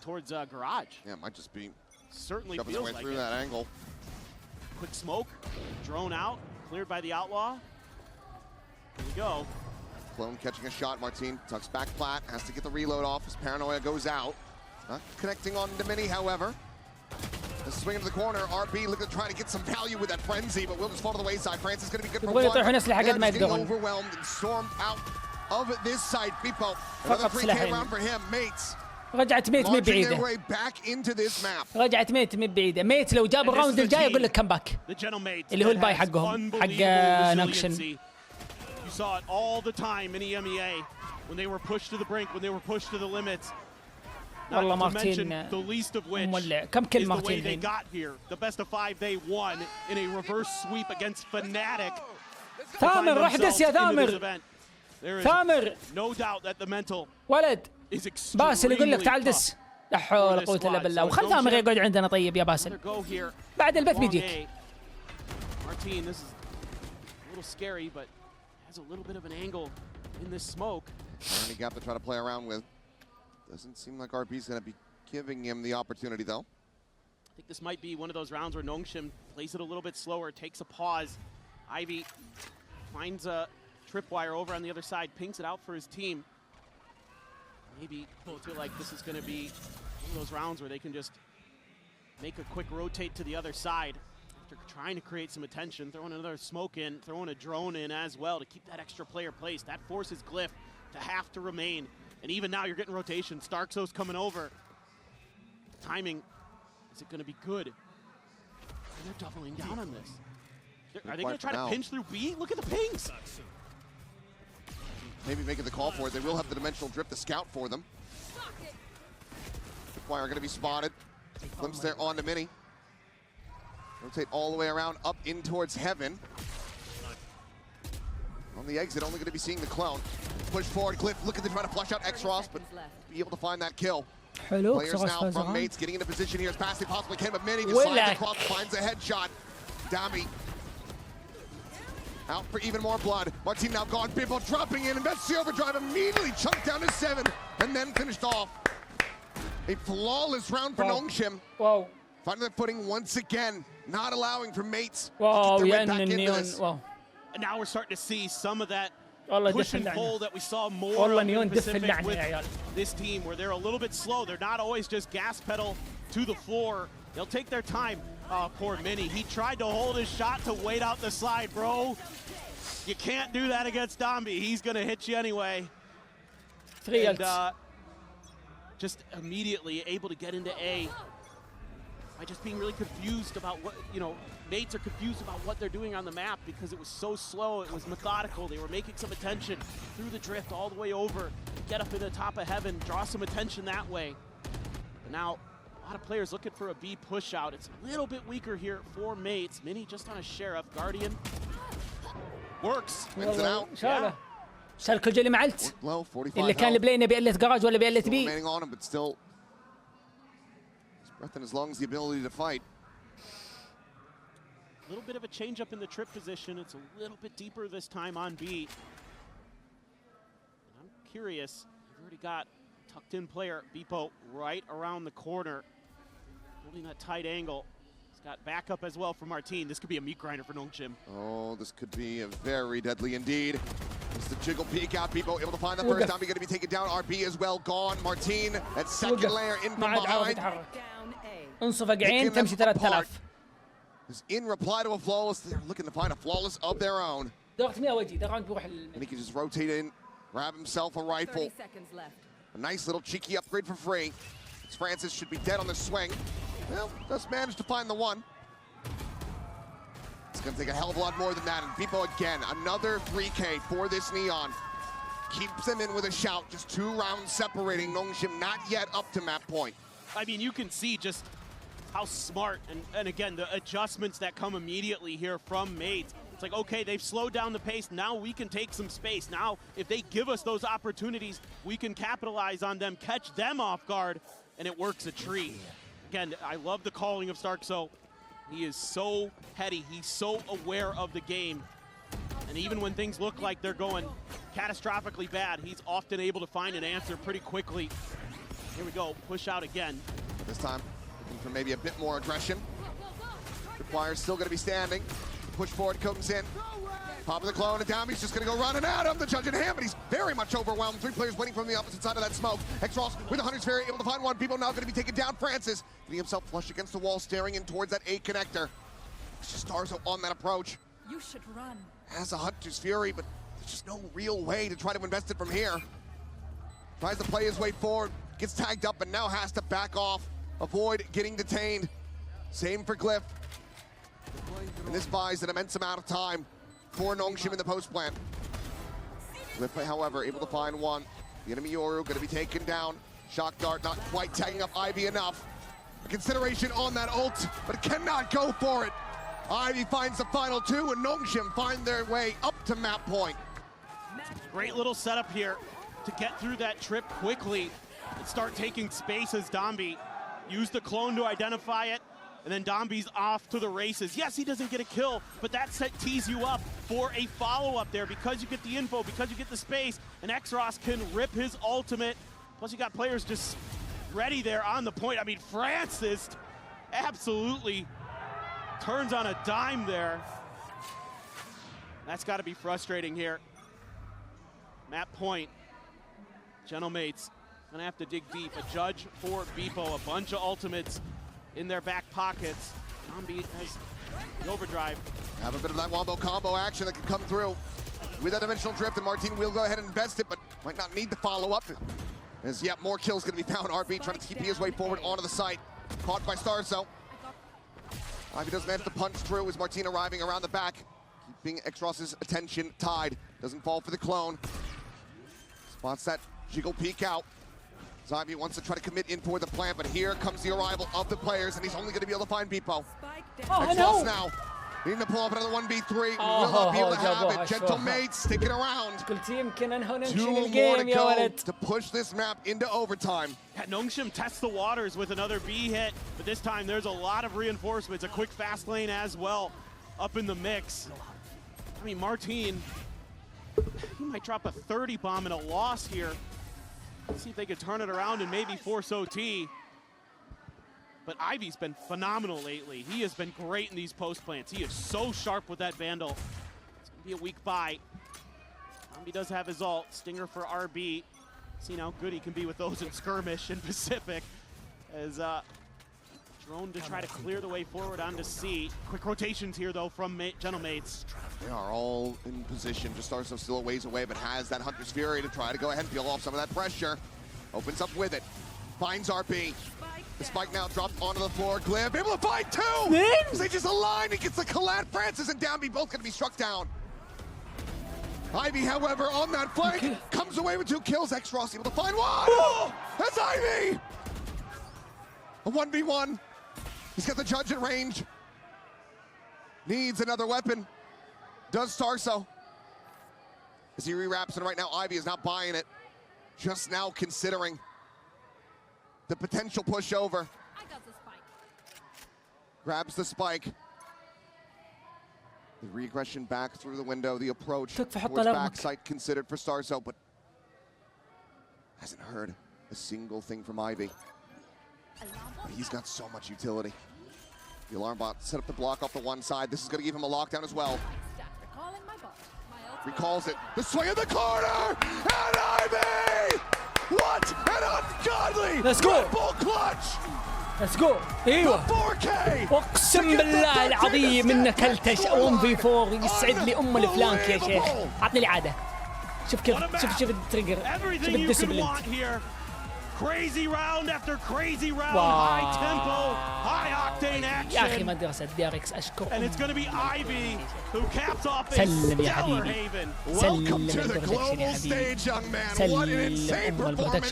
towards Garage. Yeah, it might just be certainly feels feels way like through that angle. Quick smoke, drone out, cleared by the outlaw. Here we go. Clone catching a shot. Martin tucks back flat, has to get the reload off. His paranoia goes out. Not connecting on the mini, however. The swing into the corner. RB looking to try to get some value with that frenzy, but will just fall to the wayside. Francis is going to be good for one. Getting overwhelmed and stormed out of this side. Bipo, another 3K round for him. Mates. رجعت ميت من بعيدة. رجعت ميت من بعيدة. ميت لو جاب الراوند الجاي يقول لك كم باك. اللي هو الباي حقهم حق نكشن. You saw it all the time in EMEA when they were pushed to the brink, when they were pushed to the limits. والله مارتين مولع. كم كل مارتين they got here. The best of 5 they won in a reverse sweep against Fnatic. ثامر روح دس يا ثامر. ثامر. No doubt that the mental ولد. باسل يقول لك تعال دس. لا حول ولا قوة إلا بالله. وخل ثامر يقعد عندنا طيب يا باسل. بعد البث بيجيك. Martin, this is a little scary, but has a little bit of an angle in this smoke. Only gap to try to play around with. Doesn't seem like RB's going to be giving him the opportunity, though. I think this might be one of those rounds where Nong Shim plays it a little bit slower, takes a pause. Ivy finds a tripwire over on the other side, pings it out for his team. Maybe both feel like this is going to be one of those rounds where they can just make a quick rotate to the other side. After trying to create some attention, throwing another smoke in, throwing a drone in as well to keep that extra player placed. That forces Glyph to have to remain. And even now you're getting rotation. Starkzo's coming over. Timing, is it going to be good? And they're doubling down on this. Are they going to try to pinch through B? Look at the pings. Maybe making the call for it. They will have the dimensional drift to scout for them. Tripwire going to be spotted. Glimpse there on the mini. Rotate all the way around, up in towards heaven. On the exit, only going to be seeing the clone. Push forward, Cliff looking to try to flush out X-Ross, but be able to find that kill. Players now from mates getting into position here as fast as they possibly can, but Mini just slides across, finds a headshot. Dami out for even more blood. Martin now gone, Bibbo dropping in, and that's the overdrive immediately chunked down to 7, and then finished off. A flawless round for Nong Shim. Wow. Finding their footing once again, not allowing for mates to get their way back into this. And now we're starting to see some of that push and pull that we saw more in Pacific with this team, where they're a little bit slow. They're not always just gas pedal to the floor. They'll take their time. Poor Mini. He tried to hold his shot to wait out the slide, bro. You can't do that against Dombi. He's going to hit you anyway. And just immediately able to get into A by just being really confused about what, mates are confused about what they're doing on the map because it was so slow, it was methodical. They were making some attention through the drift all the way over, get up in the top of heaven, draw some attention that way. But now, a lot of players looking for a B push out. It's a little bit weaker here for mates. Mini just on a Sheriff. Guardian works. Wins it out. Yeah. صار كل جلي معلت اللي كان البلاي بيقلت جراج ولا بيقلت بي. Remaining on him, but still his breath in his lungs, the ability to fight. A little bit of a change up in the trip position. It's a little bit deeper this time on B. And I'm curious, you've already got tucked in player, Beepo, right around the corner, holding that tight angle. He's got backup as well for Martin. This could be a meat grinder for Nong Shim. Oh, this could be a very deadly indeed. It's the jiggle peek out. Beepo able to find the first. Dami going to be taken down. RB as well gone. Martin, that second layer in from behind. انصف قاعين تمشي 3000. Is in reply to a flawless. They're looking to find a flawless of their own. And he can just rotate in, grab himself a rifle. A nice little cheeky upgrade for free. Francis should be dead on the swing. Well, just managed to find the one. It's going to take a hell of a lot more than that. And Beepo again, another 3K for this Neon. Keeps them in with a shout. Just 2 rounds separating Nong Shim, not yet up to map point. I mean, you can see just how smart, and again, the adjustments that come immediately here from mates. It's like, okay, they've slowed down the pace. Now we can take some space. Now, if they give us those opportunities, we can capitalize on them, catch them off guard, and it works a treat. Again, I love the calling of Starkso. He is so heady. He's so aware of the game. And even when things look like they're going catastrophically bad, he's often able to find an answer pretty quickly. Here we go, push out again. This time, looking for maybe a bit more aggression. Requires still going to be standing. Push forward comes in. Pop of the clone, and down he's just going to go running at him. The judge in hand, but he's very much overwhelmed. 3 players waiting from the opposite side of that smoke. X-Ross with the Hunter's Fury, able to find one. Beepo now going to be taken down. Francis getting himself flushed against the wall, staring in towards that A connector. It's just Starzo on that approach. You should run. Has a Hunter's Fury, but there's just no real way to try to invest it from here. Tries to play his way forward, gets tagged up, and now has to back off. Avoid getting detained. Same for Glyph. And this buys an immense amount of time for Nong Shim in the post plant. Glyph, however, able to find one. The enemy Yoru going to be taken down. Shock Dart not quite tagging up Ivy enough. A consideration on that ult, but cannot go for it. Ivy finds the final 2, and Nong Shim find their way up to map point. Great little setup here to get through that trip quickly and start taking space as Dombi. Use the clone to identify it, and then Dombi's off to the races. Yes, he doesn't get a kill, but that tees you up for a follow-up there because you get the info, because you get the space, and X-Ross can rip his ultimate. Plus you got players just ready there on the point. I mean, Francis absolutely turns on a dime there. That's got to be frustrating here. Map point. Gentlemates gonna have to dig deep. A judge for Beepo, a bunch of ultimates in their back pockets. Zombie has the overdrive. Have a bit of that wombo combo action that can come through with that dimensional drift, and Martin will go ahead and invest it, but might not need the follow-up. As yet more kills gonna be found. RB trying to keep his way forward onto the site. Caught by Starzo. Ivy does manage to punch through as Martin arriving around the back, keeping X-Ross's attention tied. Doesn't fall for the clone. Spots that jiggle peek out. Ivy wants to try to commit in toward the plant, but here comes the arrival of the players, and he's only going to be able to find Beepo. Oh, now. Needing to pull up another 1v3. Will not be able to have it. Gentle mates sticking around. قلت يمكن انه ننشل 2 more الجيم to يا go ولد. to push this map into overtime. Yeah, Nong Shim tests the waters with another B hit, but this time there's a lot of reinforcements, a quick fast lane as well up in the mix. I mean, Martin, he might drop a 30 bomb in a loss here. Let's see if they could turn it around and maybe force OT. But Ivy's been phenomenal lately. He has been great in these post plants. He is so sharp with that Vandal. It's gonna be a weak buy. He does have his ult. Stinger for RB. See how good he can be with those in skirmish in Pacific. As drone to try to clear the way forward onto C. Quick rotations here though from Gentle Mates. They are all in position. Just Starso still a ways away, but has that Hunter's Fury to try to go ahead and peel off some of that pressure. Opens up with it. Finds RB. The spike now dropped onto the floor. Glib able to find 2! They just align. He gets the collat. Francis and Downby both going to be struck down. Ivy, however, on that flank, comes away with 2 kills. X-Ross able to find 1! Oh! That's Ivy! A 1v1. He's got the judge at range. Needs another weapon. Does Starso. As he rewraps it right now, Ivy is not buying it. Just now considering the potential pushover. I got the spike. Grabs the spike. The regression back through the window, the approach towards backside considered for Starso, but hasn't heard a single thing from Ivy. But he's got so much utility. The alarm bot set up the block off the one side. This is going to give him a lockdown as well. Recalls it. The swing in the corner! And Ivy! What an ungodly Red Bull clutch! Let's go. ايوه 4K. اقسم بالله العظيم انك كلتش 1v4 يسعد لي ام الفلانك يا شيخ. عطني العاده. شوف كيف شوف التريجر. شوف الديسبلين. Crazy round after crazy round, high tempo, high octane action. يا أخي مدرسة ديريكس أشكر. And it's going to be Ivy who caps off a stellar Haven. Welcome to the global stage, young man. What an insane performance.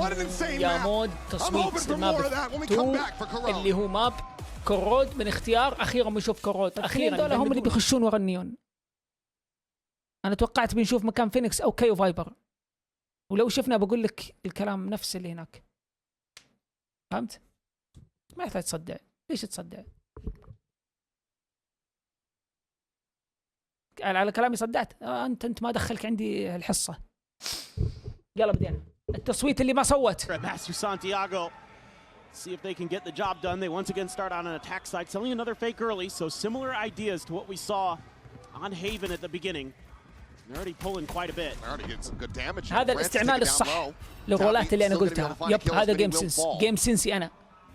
What an insane map. I'm hoping for more of that when we come back for Corona. اللي هو ماب كورود من اختيار أخيرا بنشوف كورود. أخيرا دول هم اللي بيخشون ورا النيون. أنا توقعت بنشوف مكان فينيكس أو كايو فايبر. ولو شفنا بقول لك الكلام نفس اللي هناك. فهمت؟ ما يحتاج تصدع. ليش تصدع؟ على كلامي صدعت. انت ما دخلك عندي الحصة. يلا بدينا. التصويت اللي ما صوت. Masters Santiago. See if they can get the job done. They once again start on an attack side, selling another fake early. So similar ideas to what we saw on Haven at the beginning. They're already pulling quite a bit. They're already getting some good damage. هذا الاستعمال الصح للرولات اللي أنا قلتها. يب هذا جيم سنس. جيم سنسي أنا.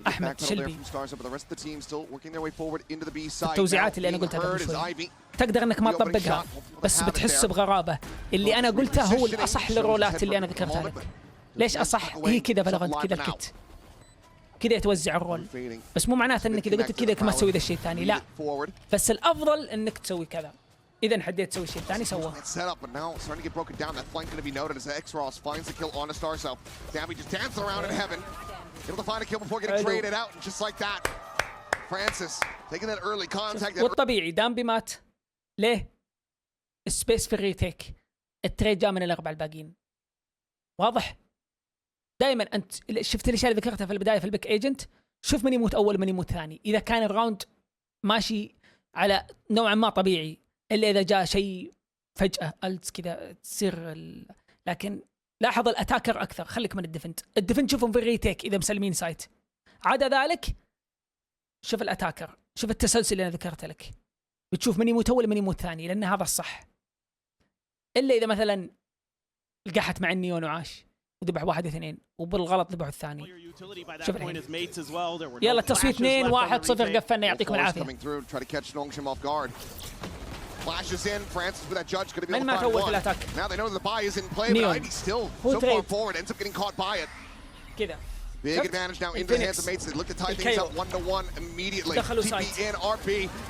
أحمد شلبي. التوزيعات اللي أنا قلتها قبل شوي. تقدر إنك ما تطبقها بس بتحس بغرابة. اللي أنا قلته هو الأصح للرولات اللي أنا ذكرتها لك. ليش أصح؟ هي كذا فالورانت كذا الكت. كذا يتوزع الرول. بس مو معناته إنك إذا قلت كذا ما تسوي ذا الشيء الثاني. لا. بس الأفضل إنك تسوي كذا. إذا حديت تسوي شيء ثاني سواه. والطبيعي دامبي مات. ليه؟ السبيس في الريتيك. التريد جاء من الأربعة الباقيين. واضح؟ دائما أنت شفت الأشياء اللي ذكرتها في البداية في البيك ايجنت. شوف من يموت أول من يموت ثاني. إذا كان الراوند ماشي على نوعا ما طبيعي. إلا إذا جاء شيء فجأة ألت كذا تصير لكن لاحظ الأتاكر أكثر. خليك من الديفنت شوفهم في الريتيك إذا مسلمين سايت. عدا ذلك شوف الأتاكر. شوف التسلسل اللي أنا ذكرته لك. بتشوف من يموت أول من يموت ثاني لأن هذا الصح. إلا إذا مثلا لقحت مع النيون وعاش وذبح واحد اثنين وبالغلط ذبحوا الثاني. شوف الحين. يلا التصويت 2-1-0 قفلنا. يعطيكم العافية. Flashes in, Francis with that judge going to be able to find one. الأتاك. Now they know the buy is in play, but Ivy still so far forward ends up getting caught by it. كذا Big advantage now into the hands of mates. They look to tie things up 1-1 immediately. TP in, RP,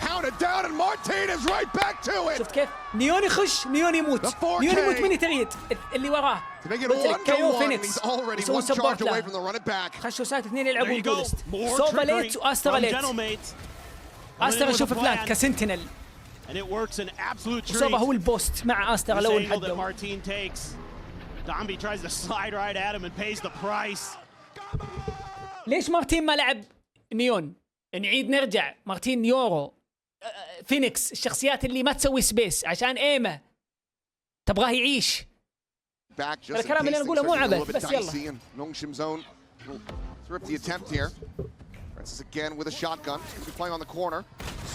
hounded down, and Martin is right back to it. شفت كيف؟ نيون يخش، نيون يموت. نيون يموت من يتريد اللي وراه. كيو فينيكس يسوون سبورت له. خشوا سايت اثنين يلعبون دولست. سوفا ليت واسترا ليت. استرا شوف فلانك كسنتينل. سوفا هو البوست مع استرا لو انحدوا. Dambi tries to slide right at him and pays the price. ليش مارتين ما لعب نيون؟ نعيد نرجع مارتين يورو فينيكس الشخصيات اللي ما تسوي سبيس عشان ايمه تبغاه يعيش. الكلام اللي نقوله مو عبث بس يلا. Nong Shim zone. Rip the attempt here. Francis again with a shotgun. He's be playing on the corner.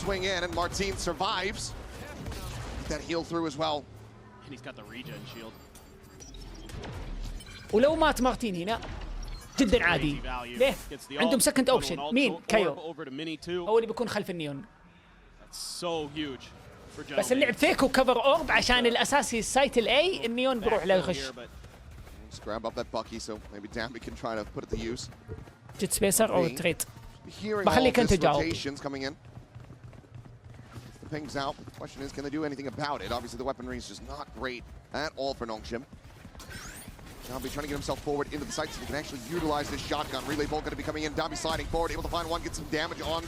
Swing in and Martin survives. Get that heal through as well. And he's got the regen shield. ولو مات مارتين هنا جدا عادي. ليه؟ عندهم سكند اوبشن. مين؟ كايو. هو اللي بيكون خلف النيون. بس اللعب فيك وكفر اورب عشان الاساسي السايت الاي النيون بيروح لا يخش. جيت سبيسر او تريد. بخليك انت تجاوب. The pings out. The question is, can they do anything about it? Obviously, the weaponry is just not great at all for Nong Shim. Dambi trying to get himself forward into the site so he can actually utilize this shotgun. Relay bolt going to be coming in. Dambi sliding forward, able to find one, get some damage on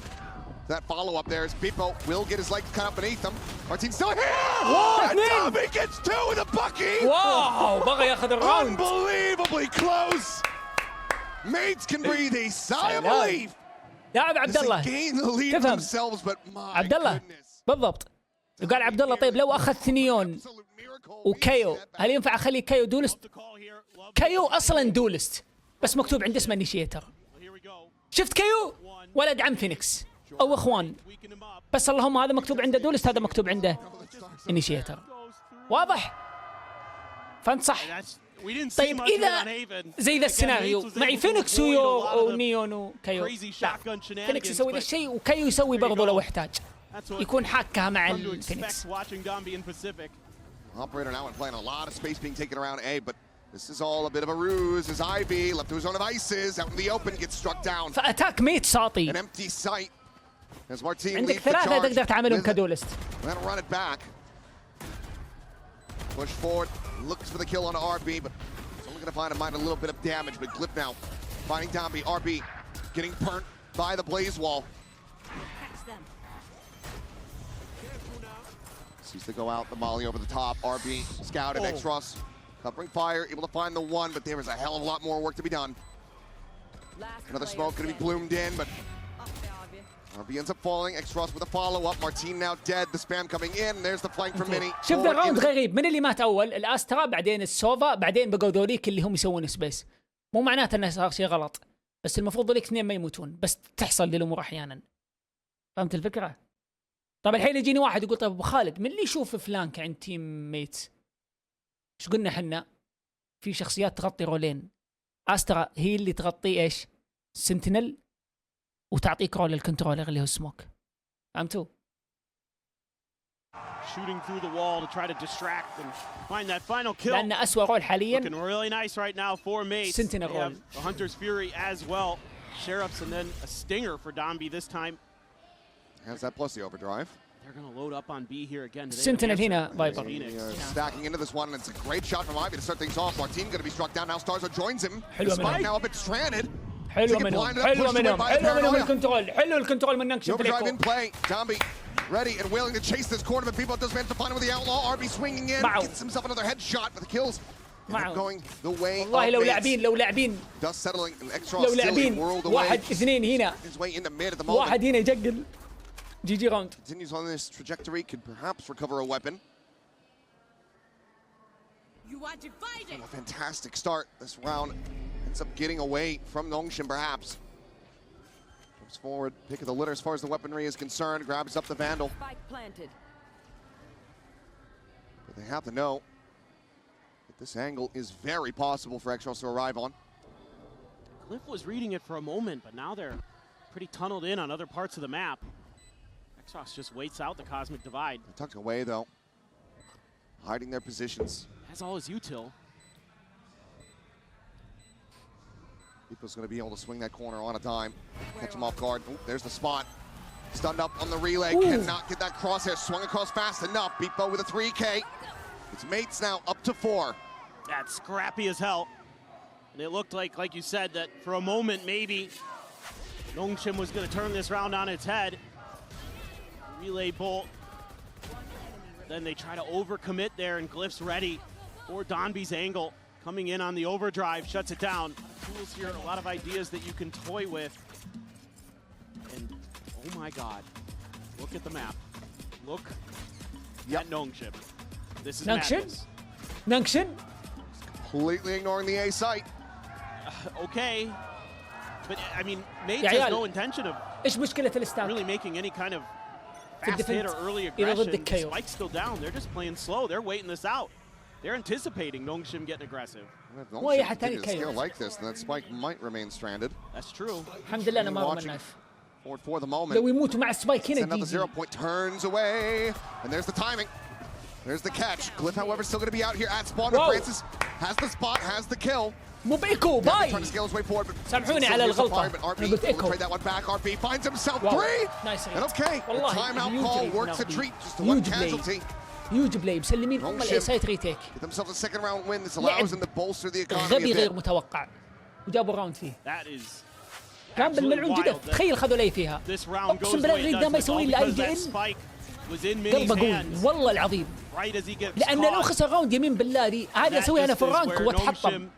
that follow-up there. As Bipo will get his legs cut up beneath him. Martin's still here! Whoa, and Dambi gets two with a bucky! Wow! بغى ياخذ الراوند. Unbelievably close! Mates can breathe a sigh of relief. لاعب عبد الله. تفهم. عبد الله. بالضبط. قال عبد الله طيب لو اخذ نيون وكايو هل ينفع اخلي كايو دولست؟ كايو اصلا دولست بس مكتوب عنده اسمه انيشيتر. شفت كايو ولد عم فينيكس او اخوان بس اللهم هذا مكتوب عنده دولست هذا مكتوب عنده انيشيتر. واضح؟ فانت صح. طيب اذا زي ذا السيناريو معي فينيكس ونيون وكايو لا فينيكس يسوي ذا الشيء وكايو يسوي برضه لو احتاج يكون حاكها مع الفينيكس. Operator now and playing a lot of space being taken around A, but this is all a bit of a ruse as IB left to his own devices out in the open gets struck down. فاتاك ميت ساطي. An empty site as Martin عندك ثلاثة تقدر تعملهم كدولست. Then run it back. Push forward, looks for the kill on RB, but he's only going to find him mind a little bit of damage. But Glip now finding Dambi. RB getting burnt by the blaze wall. Sees to go out the molly over the top. RB scouted X-Ross covering fire, able to find the one, but there is a hell of a lot more work to be done. Another smoke going to be bloomed in, but RB ends up falling. X-Ross with a follow-up. Martin now dead. The spam coming in. There's the flank from Mini. شوف ذا راوند غريب. من اللي مات اول؟ الاسترا بعدين السوفا بعدين بقوا ذوليك اللي هم يسوون سبيس. مو معناته انه صار شيء غلط بس المفروض ذوليك اثنين ما يموتون بس تحصل للامور احيانا. فهمت الفكره؟ طب الحين يجيني واحد يقول طيب ابو خالد من اللي يشوف فلانك عند تيم ميت؟ ايش قلنا احنا؟ في شخصيات تغطي رولين. استرا هي اللي تغطي ايش؟ سنتينل وتعطيك رول الكنترولر اللي هو سموك. فهمتوا؟ Shooting through the wall to try to distract and find that final kill. لأن أسوأ رول حاليا. Looking really nice right now for mates. Sentinel role. A Hunter's Fury as well. Sheriffs and then a Stinger for Dambi this time. Has that plus the overdrive. They're going to load up on B here again. Sentinel هنا Viper. Stacking into this one. It's a great shot from Ivy to start things off. Martin going to be struck down now. Starzo joins him. Spike now a bit stranded. حلو منهم الكنترول. حلو الكنترول من نونغ شيم. Overdrive in play. Dambi ready and willing to chase this corner, but people does manage to find him with the outlaw. RB swinging in, gets himself another headshot, but the kills going the way of والله لو لاعبين dust settling and X-Ross still world away. واحد اثنين هنا. His way into mid at the moment. واحد هنا يجقل. GG round. Continues on this trajectory, could perhaps recover a weapon. You are divided. A fantastic start. This round ends up getting away from Nong Shim perhaps. Comes forward, pick of the litter as far as the weaponry is concerned, grabs up the Vandal. Spike planted. But they have to know that this angle is very possible for X-Ross to arrive on. Cliff was reading it for a moment, but now they're pretty tunneled in on other parts of the map. X-Ross just waits out the Cosmic Divide. They're tucked away though, hiding their positions. Has all his util. People's going to be able to swing that corner on a dime. Catch him off guard. Ooh, there's the spot. Stunned up on the relay. Ooh. Cannot get that crosshair. Swung across fast enough. Beepo with a 3K. It's mates now up to 4. That's scrappy as hell. And it looked like you said, that for a moment maybe Nong Shim was going to turn this round on its head. Relay bolt. Then they try to overcommit there, and Glyph's ready for Donby's angle. Coming in on the overdrive, shuts it down. Tools here, a lot of ideas that you can toy with. And oh my God, look at the map. Look at Nong Shim. This is madness. Nong Shim? Completely ignoring the A site. Okay. But I mean, Mates has no intention of ايش مشكلة الستاك؟ really making any kind of fast hit or early aggression. Spike's still down. They're just playing slow. They're waiting this out. They're anticipating Nong Shim getting aggressive. If Nong Shim did a skill like this, then that Spike might remain stranded. That's true. الحمد لله أنا ما رمى النايف. Forward for the moment. لو يموتوا مع السبايك هنا another 0 point, turns away, and there's the timing. There's the catch. Glyph, however, still going to be out here at spawn. But Francis has the spot, has the kill. مو بإيكو باي. Trying to scale his way forward, but سامحوني على الغلطة. أنا قلت إيكو. Trade that one back. RB finds himself 3. And okay, the timeout call works a treat. Just one casualty. Huge play مسلمين هم الإيسايت ريتيك. Get themselves a second round win. This allows them to bolster the economy. غبي غير متوقع. وجابوا راوند فيه. That is كان بالملعون جدا. تخيل خذوا لي فيها. أقسم بالله الريد ده ما يسوي إلا أي دي إن. قلب أقول والله العظيم. لأن لو خسر راوند يمين بالله دي هذا أسويها أنا في الرانك وأتحطم.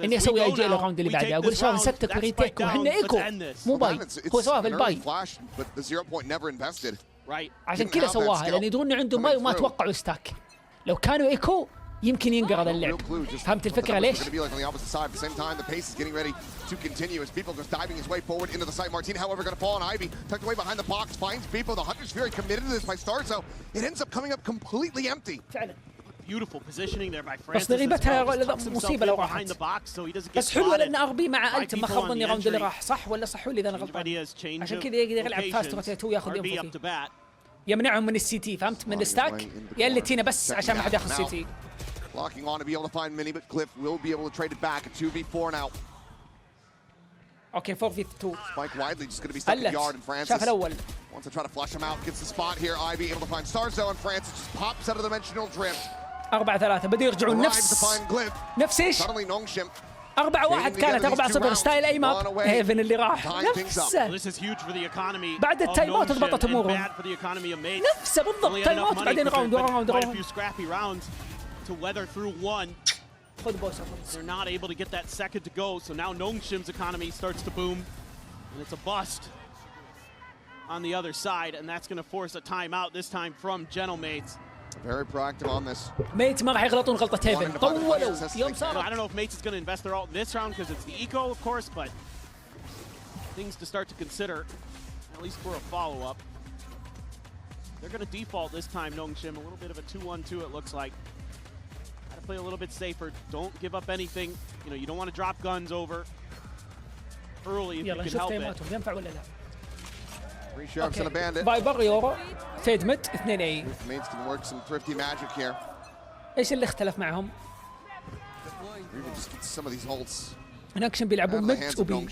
إني أسوي أي جي الراوند اللي بعده. أقول شباب نسكتك وريتيك وإحنا إيكو مو باي. هو سواها في الباي. عشان كذا سواها لأن يدرون إنه عندهم باي وما توقعوا ستاك. لو كانوا إيكو يمكن ينقرض اللعب. فهمت الفكرة ليش؟ فعلا. Beautiful positioning there by Francis. بس غيبتها مصيبة لو راحت. بس حلوة لأن أربي مع ألتم ما خضني راوند اللي راح صح ولا صحوا لي إذا أنا غلطان. عشان كذا يقدر يلعب فاست روتيت وياخذ يوم فيه. يمنعهم من السي تي فهمت من الستاك يا اللي تينا بس عشان ما حد ياخذ سي تي. Locking on to be able to find Mini, but Glyph will be able to trade it back. A 2v4 now. Okay, 4v2. Spike widely just going to be stuck in the yard, and Francis wants to try to flush him out. Gets the spot here. Ivy able to find Starzo, and Francis just pops out of the dimensional drift. 4-3 بدوا يرجعون نفس ايش؟ 4-1 كانت 4-0 ستايل اي ماب. هيفن اللي راح نفسه. بعد التايم اوت ضبطت امورهم. نفسه بالضبط تايم اوت بعدين راوند راوند. To weather through one. They're not able to get that second to go, so now Nong Shim's economy starts to boom, and it's a bust on the other side, and that's going to force a timeout, this time from Gentlemates. Very proactive on this. Mates ما راح يغلطون غلطة هيفن. طولوا يوم صار. I don't know if Mates is going to invest their ult in this round because it's the eco, of course, but things to start to consider, at least for a follow-up. They're going to default this time, Nong Shim, a little bit of a 2-1-2 it looks like. Play a little bit safer. Don't give up anything. You know, you don't want to drop guns over early if you can help it. ينفع ولا لا؟ Three sharps and a bandit. فايبر يورو فيدمت 2A. Mates can work some thrifty magic here. ايش اللي اختلف معهم؟ Just get some of these ults. نكشن بيلعبون مت وبي.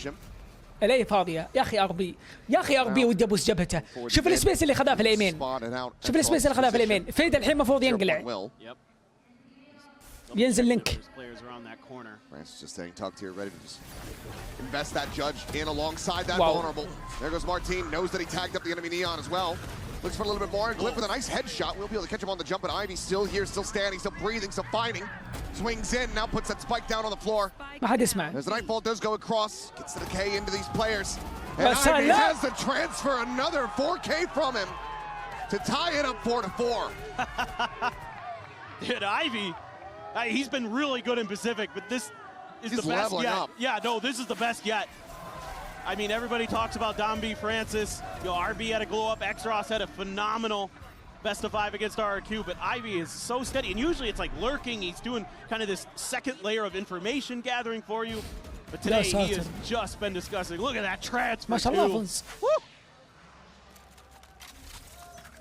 الاي فاضيه يا اخي اربي يا اخي اربي ودي ابوس جبهته. شوف السبيس اللي خذاه في اليمين. شوف السبيس اللي خذاه في اليمين. فيد الحين المفروض ينقلع. ينزل لينك. Francis just staying tucked here, ready to just invest that judge in alongside that vulnerable. There goes Martin, knows that he tagged up the enemy Neon as well. Looks for a little bit more. Glyph with a nice headshot. We'll be able to catch him on the jump, but Ivy still here, still standing, still breathing, still fighting. Swings in, now puts that spike down on the floor. ما حد يسمع. As the nightfall does go across, gets the decay into these players. And Ivy has the transfer, another 4K from him to tie it up 4-4. Dude, Ivy. He's been really good in Pacific, but this is the best yet. Up. Yeah, no, this is the best yet. I mean, everybody talks about Donby, Francis. You know, RB had a glow up. Xros had a phenomenal best of 5 against RRQ, but Ivy is so steady. And usually it's like lurking. He's doing kind of this second layer of information gathering for you. But today he has just been discussing. Look at that transfer.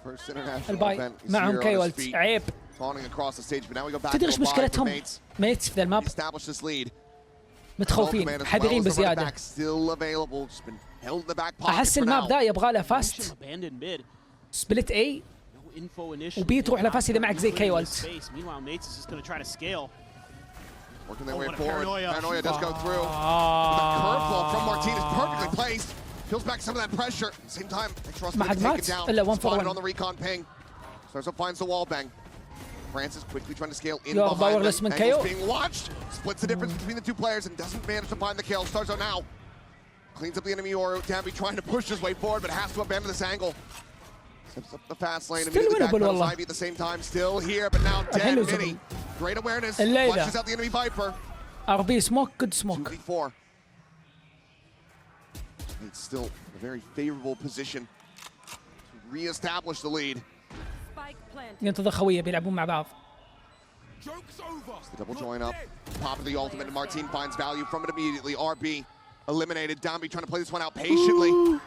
First international الباي معهم كيولت عيب. Across the stage, but now we go back تدري ايش مشكلتهم؟ ميتس في ذا الماب متخوفين حذرين بزياده. احس الماب ذا يبغى له فاست سبليت اي وبي تروح لفاست اذا معك زي كي والت. Working their way forward. Paranoia does go through. The curveball from Martin is perfectly placed. Peels back some of that pressure. At the same time, Extras taken down. Spotted on the recon ping. Starzo finds the wall bang. Francis quickly trying to scale in behind them. Angle's being watched. Splits the difference between the two players and doesn't manage to find the kill. Starzo now cleans up the enemy Oro. Dambi trying to push his way forward, but has to abandon this angle. Steps up the fast lane. Immediately back on Ivy at the same time. Still here, but now dead. Mini. Great awareness. Flushes out the enemy Viper. RB smoke, good smoke. 2v4. It's still a very favorable position to re-establish the lead. ينتظر خويه بيلعبون مع بعض. The double join up. Pop of the ultimate and Martin finds value from it immediately. RB eliminated. Dambi trying to play this one out patiently.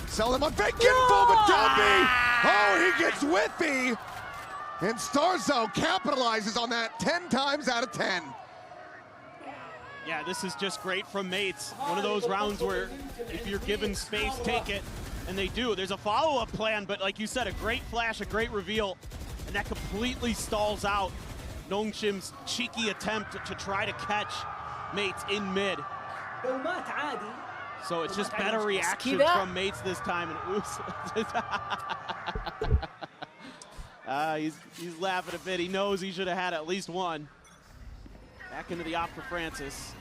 Sell them on fake info, but Dambi! Oh, he gets whiffy! And Starzo capitalizes on that 10 times out of 10. Yeah, this is just great from mates. One of those rounds where if you're given space, take it. And they do. There's a follow-up plan, but like you said, a great flash, a great reveal. And that completely stalls out Nong Shim's cheeky attempt to try to catch mates in mid. So it's just better reaction from mates this time. And oops. He's laughing a bit. He knows he should have had at least one. Back into the op for Francis.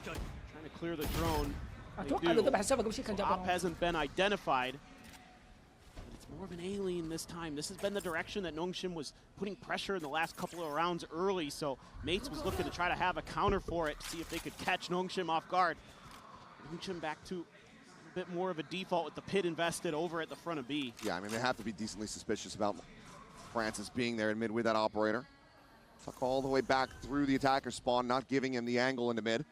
Trying to clear the drone. Op hasn't been identified. But it's more of an alien this time. This has been the direction that Nong Shim was putting pressure in the last couple of rounds early. So Mates was looking to try to have a counter for it, to see if they could catch Nong Shim off guard. Nong Shim back to a bit more of a default with the pit invested over at the front of B. Yeah, I mean, they have to be decently suspicious about Francis being there in mid with that operator. Tuck all the way back through the attacker spawn, not giving him the angle into mid.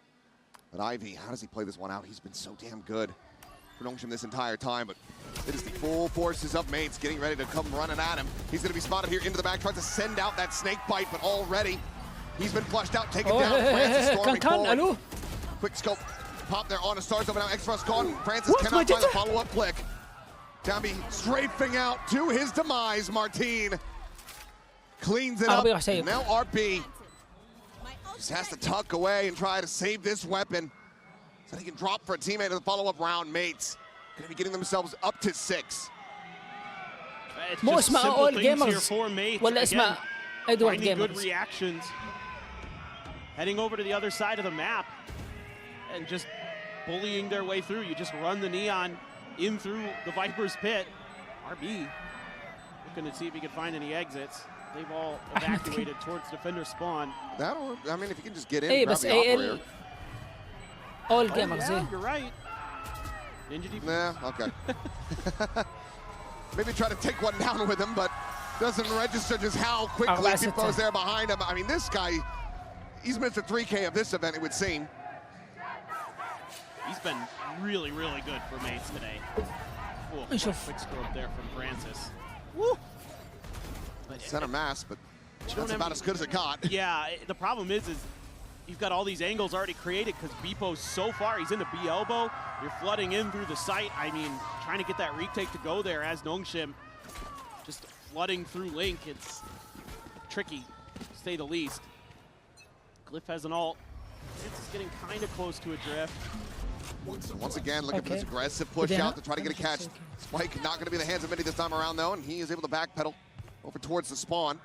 But Ivy, how does he play this one out? He's been so damn good for Nong Shim this entire time, but it is the full forces of Mates getting ready to come running at him. He's going to be spotted here into the back, tries to send out that snake bite, but already he's been flushed out, taken down. Francis storming forward. Quick scope, pop there on a Starzo, but now X-Frost gone. Francis cannot find the follow-up flick. Dambi strafing out to his demise. Martin cleans it up. Now RB just has to tuck away and try to save this weapon so he can drop for a teammate in the follow-up round. Mates going to be getting themselves up to 6. مو اسمه all gamers ولا اسمه Edward Finding good gamers. reactions. Heading over to the other side of the map and just bullying their way through. You just run the neon in through the Viper's pit. RB looking to see if he can find any exits. They've all evacuated towards defender spawn. That'll, I mean, if you can just get in, ايه grab بس the operator. all gamers. Yeah, you're right. Ninja defense. Nah, okay. Maybe try to take one down with him, but doesn't register just how quickly Kipo's there behind him. I mean, this guy, he's missed a 3K of this event, it would seem. He's been really, really good for Mates today. Oh, quick stroke there from Francis. Woo! Center mass, but that's about as good as it got. Yeah, the problem is you've got all these angles already created because Beepo's so far. He's into B elbow. You're flooding in through the site. I mean, trying to get that retake to go there as Nong Shim just flooding through Link. It's tricky, to say the least. Glyph has an ult. It's getting kind of close to a drift. Once again, looking for this aggressive push out to try to get a catch. Spike not going to be in the hands of Mini this time around, though, and he is able to backpedal over towards the spawn.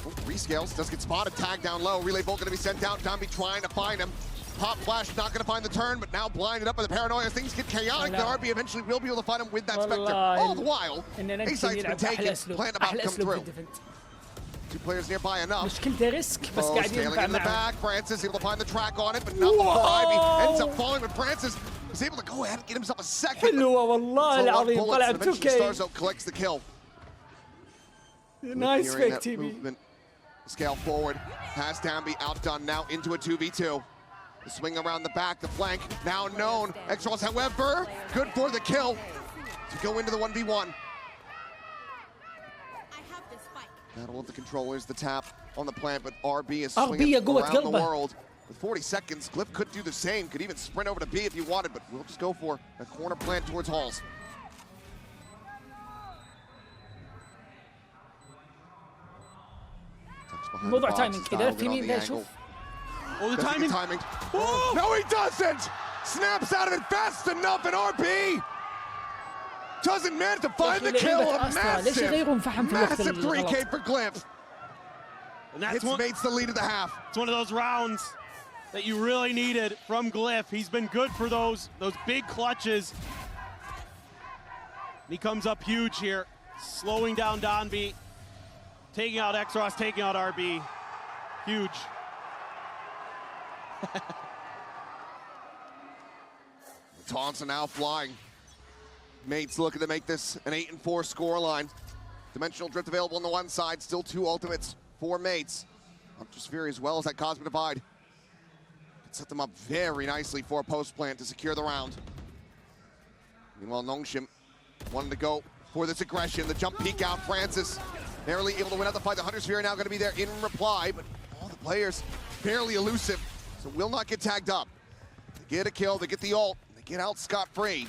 Oh, rescales, does get spotted, tagged down low. Relay Bolt going to be sent down. Dambi trying to find him. Pop flash, not going to find the turn, but now blinded up by the paranoia. Things get chaotic, but RB eventually will be able to find him with that Spectre. All the while, A-Site's been taken, plan about to come through. 2 players nearby enough. مشكلته ريسك بس قاعدين in the back. Francis able to find the track on it, but not before Ivy ends up falling, but Francis is able to go ahead and get himself a second. حلوة والله العظيم طلع ب 2K. Starzo collects the kill. Nice fake TV. Scale forward, has Dambi outdone now into a 2v2. The swing around the back, the flank, now known. X-Rolls, however, good for the kill to go into the 1v1. Battle of the controllers, the tap on the plant, but RB is swinging around the world. With 40 seconds, Glyph could do the same, could even sprint over to B if he wanted, but we'll just go for a corner plant towards Halls. موضوع تايمينج كذا في مين ذا شوف. Oh, the timing. Oh! No, he doesn't! Snaps out of it fast enough, and RB doesn't manage to find the kill. A massive 3K for Glyph. And that's mates the lead of the half. It's one of those rounds that you really needed from Glyph. He's been good for those big clutches. He comes up huge here, slowing down Donby, taking out X-Ross, taking out RB. Huge. Taunts are now flying. Mates looking to make this an 8-4 scoreline. Dimensional Drift available on the one side, still 2 ultimates for Mates. Hunter's Fury as well as that Cosmic Divide. Could set them up very nicely for a post plant to secure the round. Meanwhile, Nong Shim wanting to go for this aggression. The jump peek out, Francis barely able to win out the fight. The Hunter's Fury now going to be there in reply, but all the players barely elusive, so will not get tagged up. They get a kill, they get the ult, they get out scot-free.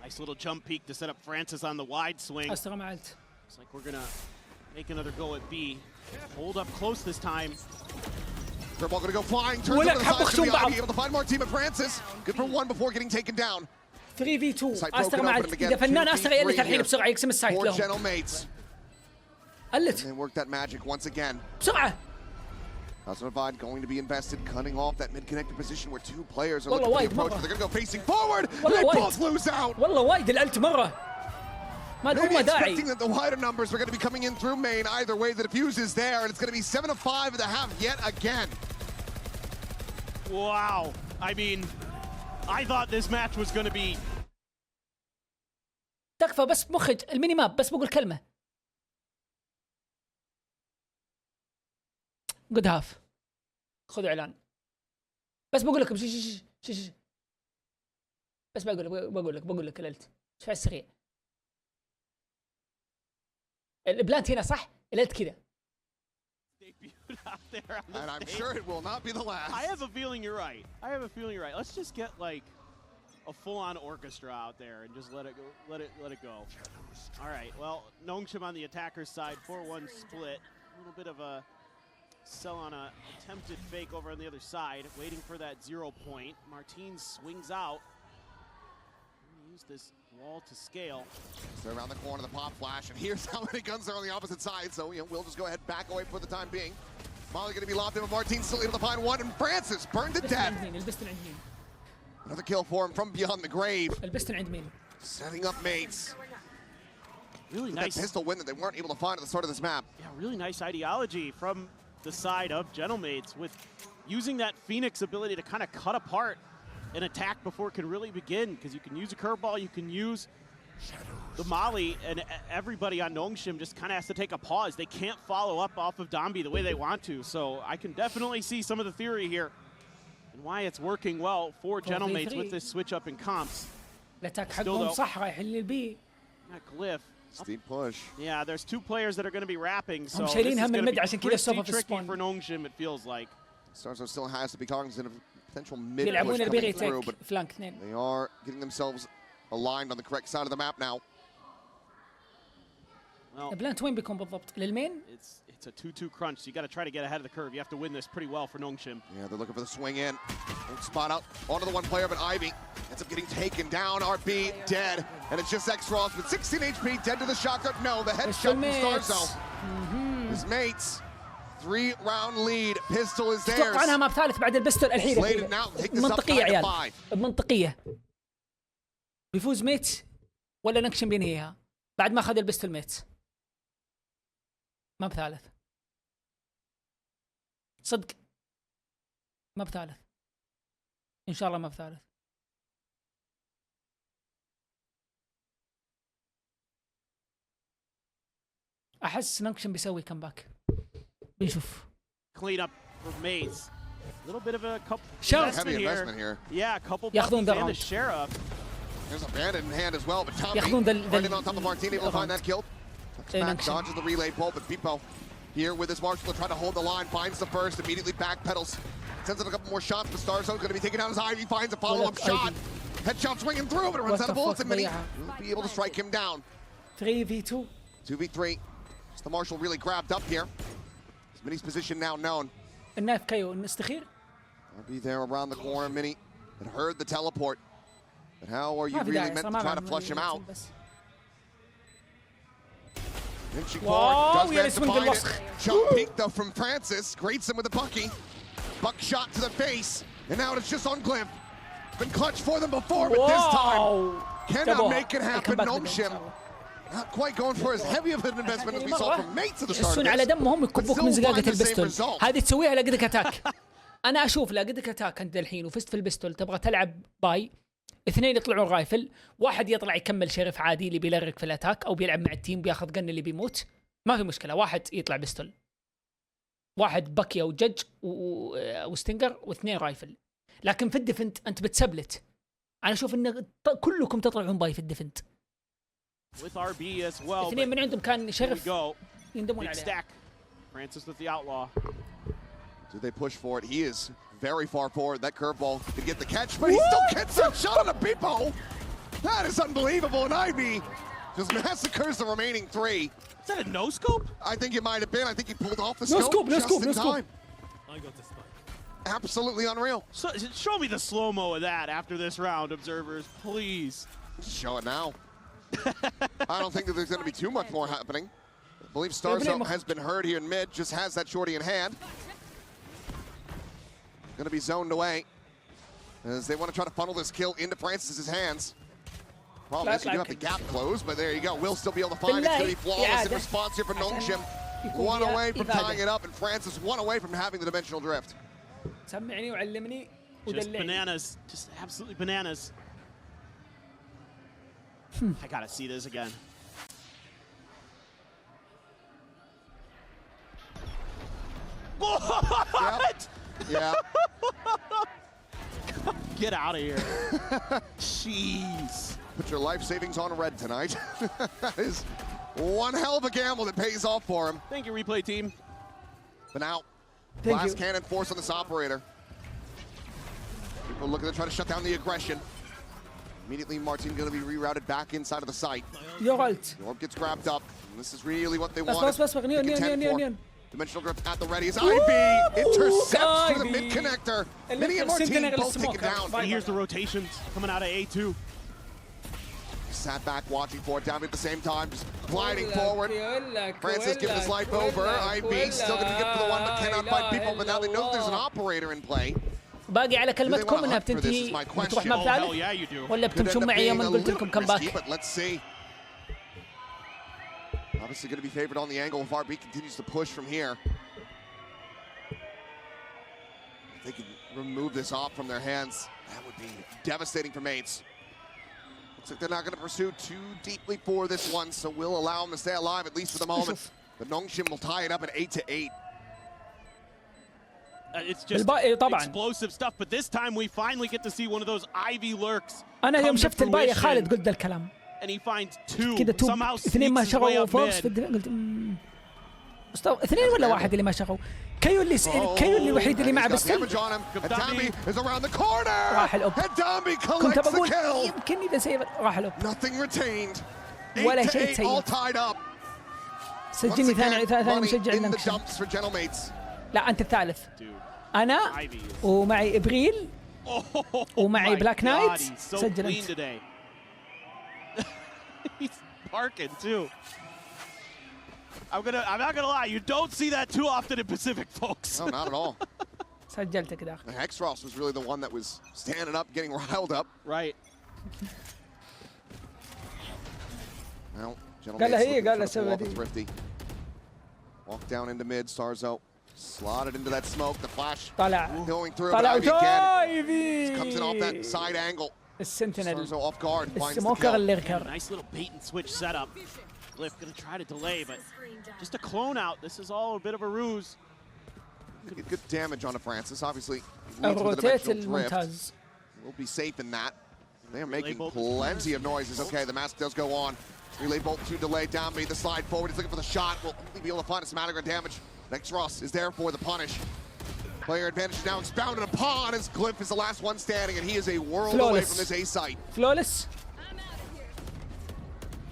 Nice little jump peek to set up Francis on the wide swing. Looks like we're gonna make another go at B. Hold up close this time. They're all gonna go flying, turns over the side, should be able to find more team of Francis. Good for 1 before getting taken down. 3v2 أستر مع إذا فنان أستر يلت الحين بسرعة يقسم السايت لهم. Gentle Mates. قلت. And work that magic once again. بسرعة. Cosmic Divide going to be invested, cutting off that mid-connected position where 2 players are looking to approach. They're going to go facing forward. They both lose out. والله وايد الألت مرة. ما لهم داعي. Expecting that the wider numbers are going to be coming in through main. Either way, the defuse is there, and it's going to be 7-5 at the half yet again. Wow. I mean, I thought this match was going to be. تكفى بس مخرج الميني ماب بس بقول كلمة. جود هاف. خذوا إعلان. بس بقول لكم شي. بس بقول لك الألت. شوي سريع. البلانت هنا صح؟ الألت كذا. And I'm sure it will not be the last. I have a feeling you're right. Let's just get like a full-on orchestra out there and just let it go. Let it go. All right. Well, Nong Shim on the attacker's side, 4-1 split. A little bit of a sell on a attempted fake over on the other side, waiting for that 0 point. Martins swings out. Use this wall to scale. So around the corner, the pop flash, and here's how many guns are on the opposite side. So we'll just go ahead, back away for the time being. Molly going to be locked in, but Martins still able to find one, and Francis burned to death. Another kill for him from beyond the grave. Setting up Mates. Really nice. That pistol win that they weren't able to find at the start of this map. Yeah, really nice ideology from the side of Gentlemates with using that Phoenix ability to kind of cut apart an attack before it can really begin, because you can use a curveball, you can use the Molly, and everybody on Nong Shim just kind of has to take a pause. They can't follow up off of Donby the way they want to, so I can definitely see some of the theory here and why it's working well for Gentlemates with this switch up in comps. Still though, not Glyph. Steep push. Yeah, there's 2 players that are going to be wrapping, so this is going to be pretty tricky for Nong Shim, it feels like. Starzo still has to be cognizant of potential mid-push coming through, but they are getting themselves aligned on the correct side of the map now. Well, البلانت وين بيكون بالضبط؟ للمين؟ It's a 2-2 crunch, so you got to try to get ahead of the curve. You have to win this pretty well for Nong Shim. Yeah, they're looking for the swing in. Won't spot out onto the one player, but Ivy ends up getting taken down. RB dead, and it's just X-Ross with 16 HP, dead to the shotgun. No, the headshot from Starzo. His mates. 3-round lead. Pistol is theirs. اتوقع انها ماب ثالث بعد البستول الحين. منطقية يا عيال. بمنطقية. بيفوز ميت ولا نكشن بينهيها بعد ما اخذ البستول ميت. ماب ثالث. صدق. ماب ثالث. ان شاء الله ماب ثالث. احس نكشن بيسوي كمباك. بنشوف. Clean up for Mates. A little bit of a couple heavy investment here. Yeah, a couple ياخذون and the sheriff. There's a bandit in hand as well, but Tommy right on top of Martini able to find that kill. Back, dodges the relay pull, but Pipo here with his marshal to try to hold the line, finds the first, immediately backpedals Sends out a couple more shots, but Starzo's going to be taken out as Ivy finds a follow-up shot. Headshot swinging through, but it runs out of bullets, and Mini will be able to strike him down. 3v2. 2v3. Just the Marshal really grabbed up here. Mini's position now known. النايف كايو نستخير. I'll be there around the corner, Mini. It heard the teleport. But how are you really meant to try to flush him out? Vinci Cord does find it. Jump peek though from Francis. Greets him with a bucky. Buck shot to the face. And now it's just on Glyph. Been clutch for them before, but this time cannot make it happen. Nong Shim not quite going for as heavy of an investment as we saw from mates at the start. يحسون على دمهم يكبوك من زقاقة البستول. هذه تسويها لقدك اتاك. انا اشوف لقدك اتاك انت الحين وفزت في البستول تبغى تلعب باي. اثنين يطلعون رايفل، واحد يطلع يكمل شريف عادي اللي بيلرق في الاتاك او بيلعب مع التيم بياخذ قن اللي بيموت. ما في مشكلة، واحد يطلع بستول. واحد باكي او جج وستينجر واثنين رايفل. لكن في الديفنت انت بتسبلت. انا اشوف ان كلكم تطلعون باي في الديفنت. اثنين من عندهم كان شرف يندمون عليه. Francis with the outlaw. Do they push for it? He is very far forward. That curveball could get the catch, but he still gets a shot on the Beepo. That is unbelievable. And Ivy just massacres the remaining three. Is that a no scope? I think it might have been. I think he pulled off the scope just in time. I got the spike. Absolutely unreal. So, show me the slow-mo of that after this round, observers, please. Show it now. I don't think that there's going to be too much more happening. I believe Starzo has been heard here in mid, just has that shorty in hand. Going to be zoned away as they want to try to funnel this kill into Francis's hands. Problem is you do have the gap closed, but there you go. We'll still be able to find it. It's going to be flawless in response here for Nong Shim. One away from tying it up, and Francis one away from having the dimensional drift. سمعني وعلمني Just bananas, just absolutely bananas. I gotta see this again. What? Yeah. Get out of here. Jeez. Put your life savings on red tonight. That is one hell of a gamble that pays off for him. Thank you, replay team. But now, blast cannon force on this operator. People looking to try to shut down the aggression. Immediately, Martin going to be rerouted back inside of the site. يغلط. The orb gets grabbed up. And this is really what they want. Dimensional drift at the ready as Ivy intercepts through the mid connector. Mini and Martin both taken down. And here's the rotations coming out of A2. Sat back watching for it, down at the same time, just gliding forward. Francis giving his life over. Ivy still going to be good for the one, but cannot fight people. But now they know there's an operator in play. باقي على كلمتكم انها بتنتهي وتروح مع ثالث ولا بتمشون معي يوم قلت لكم كم باك. Let's see. Obviously going to be favored on the angle if RB continues to push from here. If they can remove this off from their hands, that would be devastating for mates. Looks like they're not going to pursue too deeply for this one, so we'll allow them to stay alive at least for the moment. But Nong Shim will tie it up at 8-8. It's just explosive stuff, but this time we finally get to see one of those Ivy lurks. أنا يوم شفت الباقي يا خالد قلت ذا الكلام. And he finds two. كذا somehow اثنين ما sneaks his way شغلوا up فورس mid. قلت اثنين ولا واحد اللي ما شغلوا؟ كيو اللي الوحيد اللي معه بستل. راح الأوب. كنت بقول يمكن إذا سيف راح الأوب. ولا شيء سيء. سجلني ثاني مشجع النكشن. لا أنت الثالث. أنا ومعي إبريل ومعي بلاك نايت سجل أنت. He's barking too. I'm not gonna lie, you don't see that too often in Pacific, folks. No, not at all. سجلت كده. Hexross was really the one that was standing up, getting riled up. Right. Well, قال Thrifty. Walk down into mid, Starzo. Slotted into that smoke, the flash going through, but Ivy again. Comes in off that side angle. السنتينل Starzo off guard, finds the السموكر اللي ركر. Nice little bait and switch setup. Glyph gonna try to delay, but just a clone out. This is all a bit of a ruse. Good damage on a Francis, obviously. الروتيت الممتاز. We'll be safe in that. They're making plenty of noises. Okay, the mask does go on. Relay bolt to delay, down B, the slide forward. He's looking for the shot. Will only be able to find a smattering damage. Next Ross is there for the punish. Player advantage now expounded upon as Glyph is the last one standing and he is a world away from this A site. Flawless.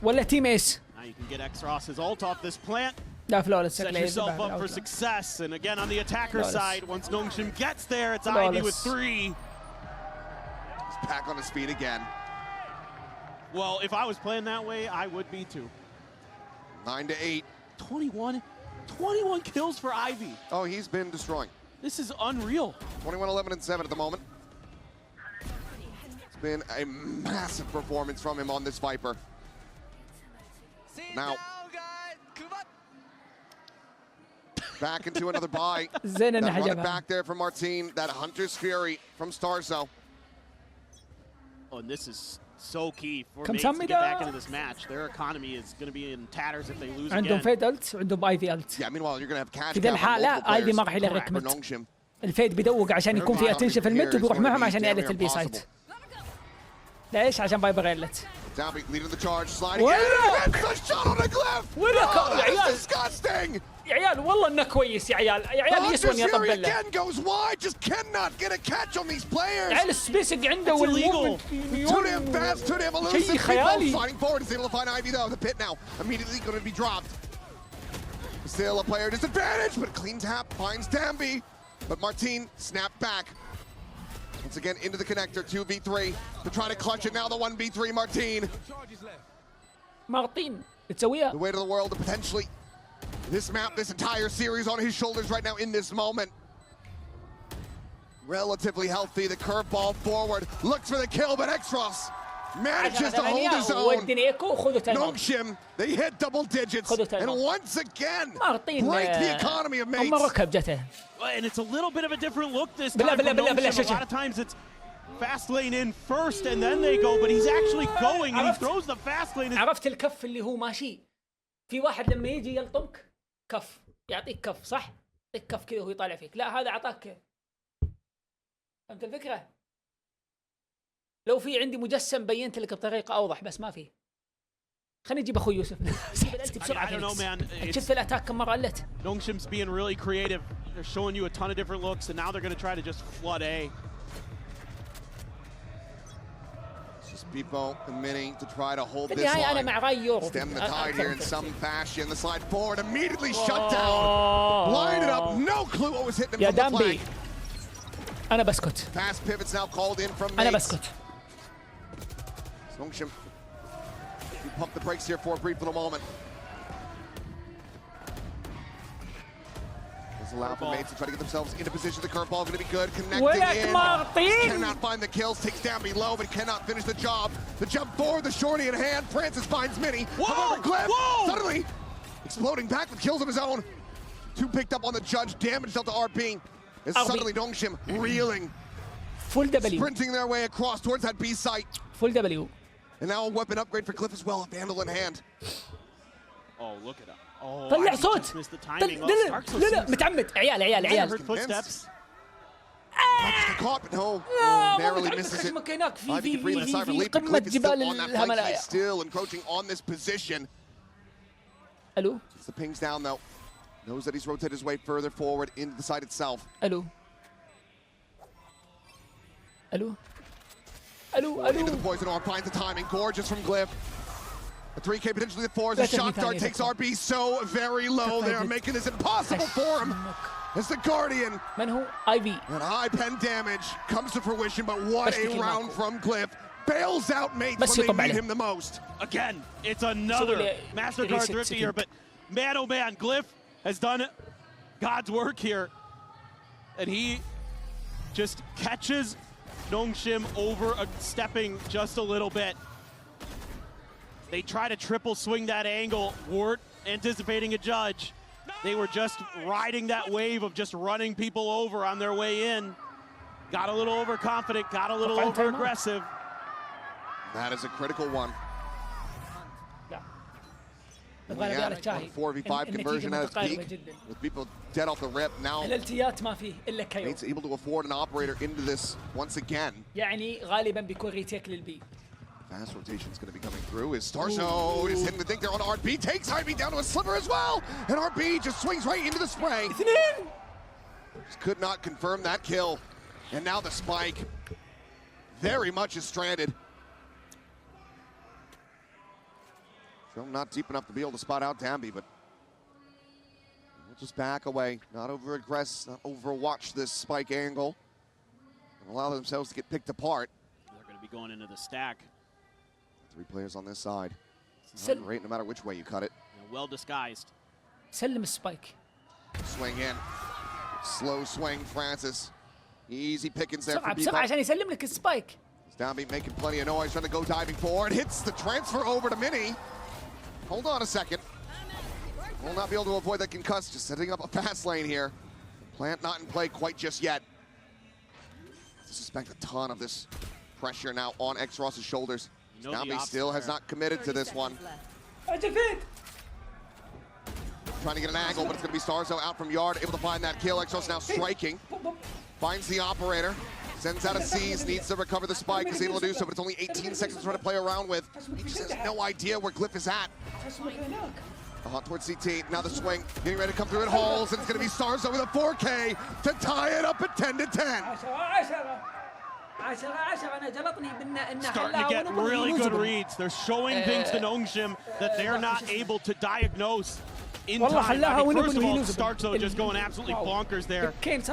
ولا تيم ايس. Now you can get X-Ross's ult off this plant. لا flawless. Set yourself up for success. And again on the attacker side, once Nong Shim gets there, it's Ivy with 3. He's back on his feet again. Well, if I was playing that way, I would be too. 9-8. 21 kills for Ivy. Oh, he's been destroying. This is unreal. 21, 11, and 7 at the moment. It's been a massive performance from him on this Viper. Now, back into another buy. That run back there from Martine. That Hunter's Fury from Starzo. Oh, and this is so key for Mates to get back into this match. Their economy is going to be in tatters if they lose عندهم again. فيد الت وعندهم ايفي الت. Yeah, meanwhile you're going to have cash. في ذا الحالة ايفي ما راح يلغيك مت. الفيد بيدوق عشان يكون في اتنشن في المت وبيروح معهم عشان يعلت البي سايت. ليش؟ عشان فايبر غلت. Shelby leading the charge, sliding in, and the shot on a Glyph! Oh, that's disgusting! يا عيال والله انه كويس يا عيال، يا عيال يسوى اني اطبل له. again goes wide, just cannot get a catch on these players. يا عيال السبيسنج عنده والموفمنت too damn fast, too damn elusive. شيء خيالي. Sliding forward, is able to find Ivy though. The pit now immediately going to be dropped. Still a player disadvantage, but clean tap finds Dambi. But Martine snapped back. Once again into the connector, 2v3 to try to clutch it now. The 1v3 Martine. بتسويها. The weight of the world to potentially this map, this entire series on his shoulders right now in this moment. Relatively healthy, the curveball forward, looks for the kill, but X-Ross manages to hold his own. Nong Shim, they hit double digits, and once again, break the economy of Mates. And it's a little bit of a different look this time. A lot of times it's fast lane in first and then they go, but he's actually going and he throws the fast lane. عرفت الكف اللي هو ماشي. في واحد لما يجي يلطمك كف، يعطيك كف صح؟ يعطيك كف كذا وهو يطالع فيك، لا هذا عطاك. فهمت الفكرة؟ لو في عندي مجسم بينت لك بطريقة أوضح بس ما في. خليني اجيب اخوي يوسف. بسرعة. شفت الاتاك كم مرة قلت. Nong Shim's being really creative. They're showing you a ton of different looks, and now they're going to try to just flood A. It's just Beepo and Mini to try to hold this line. Stem the tide here in some fashion. The slide forward immediately shut down. Line it up. No clue what was hitting him from the flank. أنا بسكت. Fast pivots now called in from Mates. أنا بسكت. Nong Shim. We pump the brakes here for a brief little moment. This allows for Mates to try to get themselves into position. The curveball going to be good. Connecting in. Cannot find the kills. Takes down below, but cannot finish the job. The jump forward, the shorty in hand. Francis finds Mini. However, Glyph suddenly exploding back with kills of his own. 2 picked up on the judge. Damage dealt to RB. As suddenly Nong Shim reeling. Full W. Sprinting their way across towards that B site. Full W. And now a weapon upgrade for Glyph as well, a Vandal in hand. Oh, look at that. Oh, طلع صوت. لا متعمد. عيال. Footsteps. Caught, but no. Narrowly misses it. في قمة جبال الهملايا. Still encroaching on this position. ألو. The ping's down though. Knows that he's rotated his way further forward into the site itself. ألو. Into the poison arm, finds the timing. Gorgeous from Glyph. A 3K potentially the 4 as the shot start takes RB so very low. They are making this impossible for him. It's the Guardian. من هو؟ Ivy. And high pen damage comes to fruition, but what a round from Glyph. Bails out Mates when they need him the most. Again, it's another MasterCard thrifty here, but man oh man, Glyph has done God's work here. And he just catches Nong Shim over stepping just a little bit. They try to triple swing that angle. Wart anticipating a judge. They were just riding that wave of just running people over on their way in. Got a little overconfident, got a little over aggressive. That is a critical one. Yeah. 4v5 conversion at its peak. With people dead off the rip now. الالتيات ما فيه إلا كيو. Mates able to afford an operator into this once again. يعني غالبا بيكون ريتيك للبي. Fast rotation is going to be coming through. Is Starzo is hitting the dink there on RB. Takes Ivy down to a sliver as well. And RB just swings right into the spray. could not confirm that kill. And now the spike very much is stranded. Still not deep enough to be able to spot out Dambi, but we'll just back away, not over-aggress, not overwatch this spike angle, and allow themselves to get picked apart. They're going to be going into the stack. 3 players on this side. It's not great no matter which way you cut it. Well disguised. سلم السبايك. Swing in. Slow swing, Francis. Easy pickings there for بسرعة عشان يسلم لك السبايك. Dambi making plenty of noise, trying to go diving forward. Hits the transfer over to Mini. Hold on a second. Will not be able to avoid that concuss, just setting up a fast lane here. Plant not in play quite just yet. I suspect a ton of this pressure now on X-Ross's shoulders. Dambi still has not committed to this one. Trying to get an angle, but it's going to be Starzo out from Yard, able to find that kill. X-Ross now striking. Finds the operator. Sends out a seize, needs to recover the spike, is able to do so, but it's only 18 seconds to try to play around with. He just has no idea where Glyph is at. Towards CT, now the swing, getting ready to come through at Halls, and it's going to be Starzo with a 4K to tie it up at 10 to 10. Starting to get really good reads. They're showing things to Nong Shim that they're not able to diagnose in time. I mean, first of all, Starzo just going absolutely bonkers there. Gets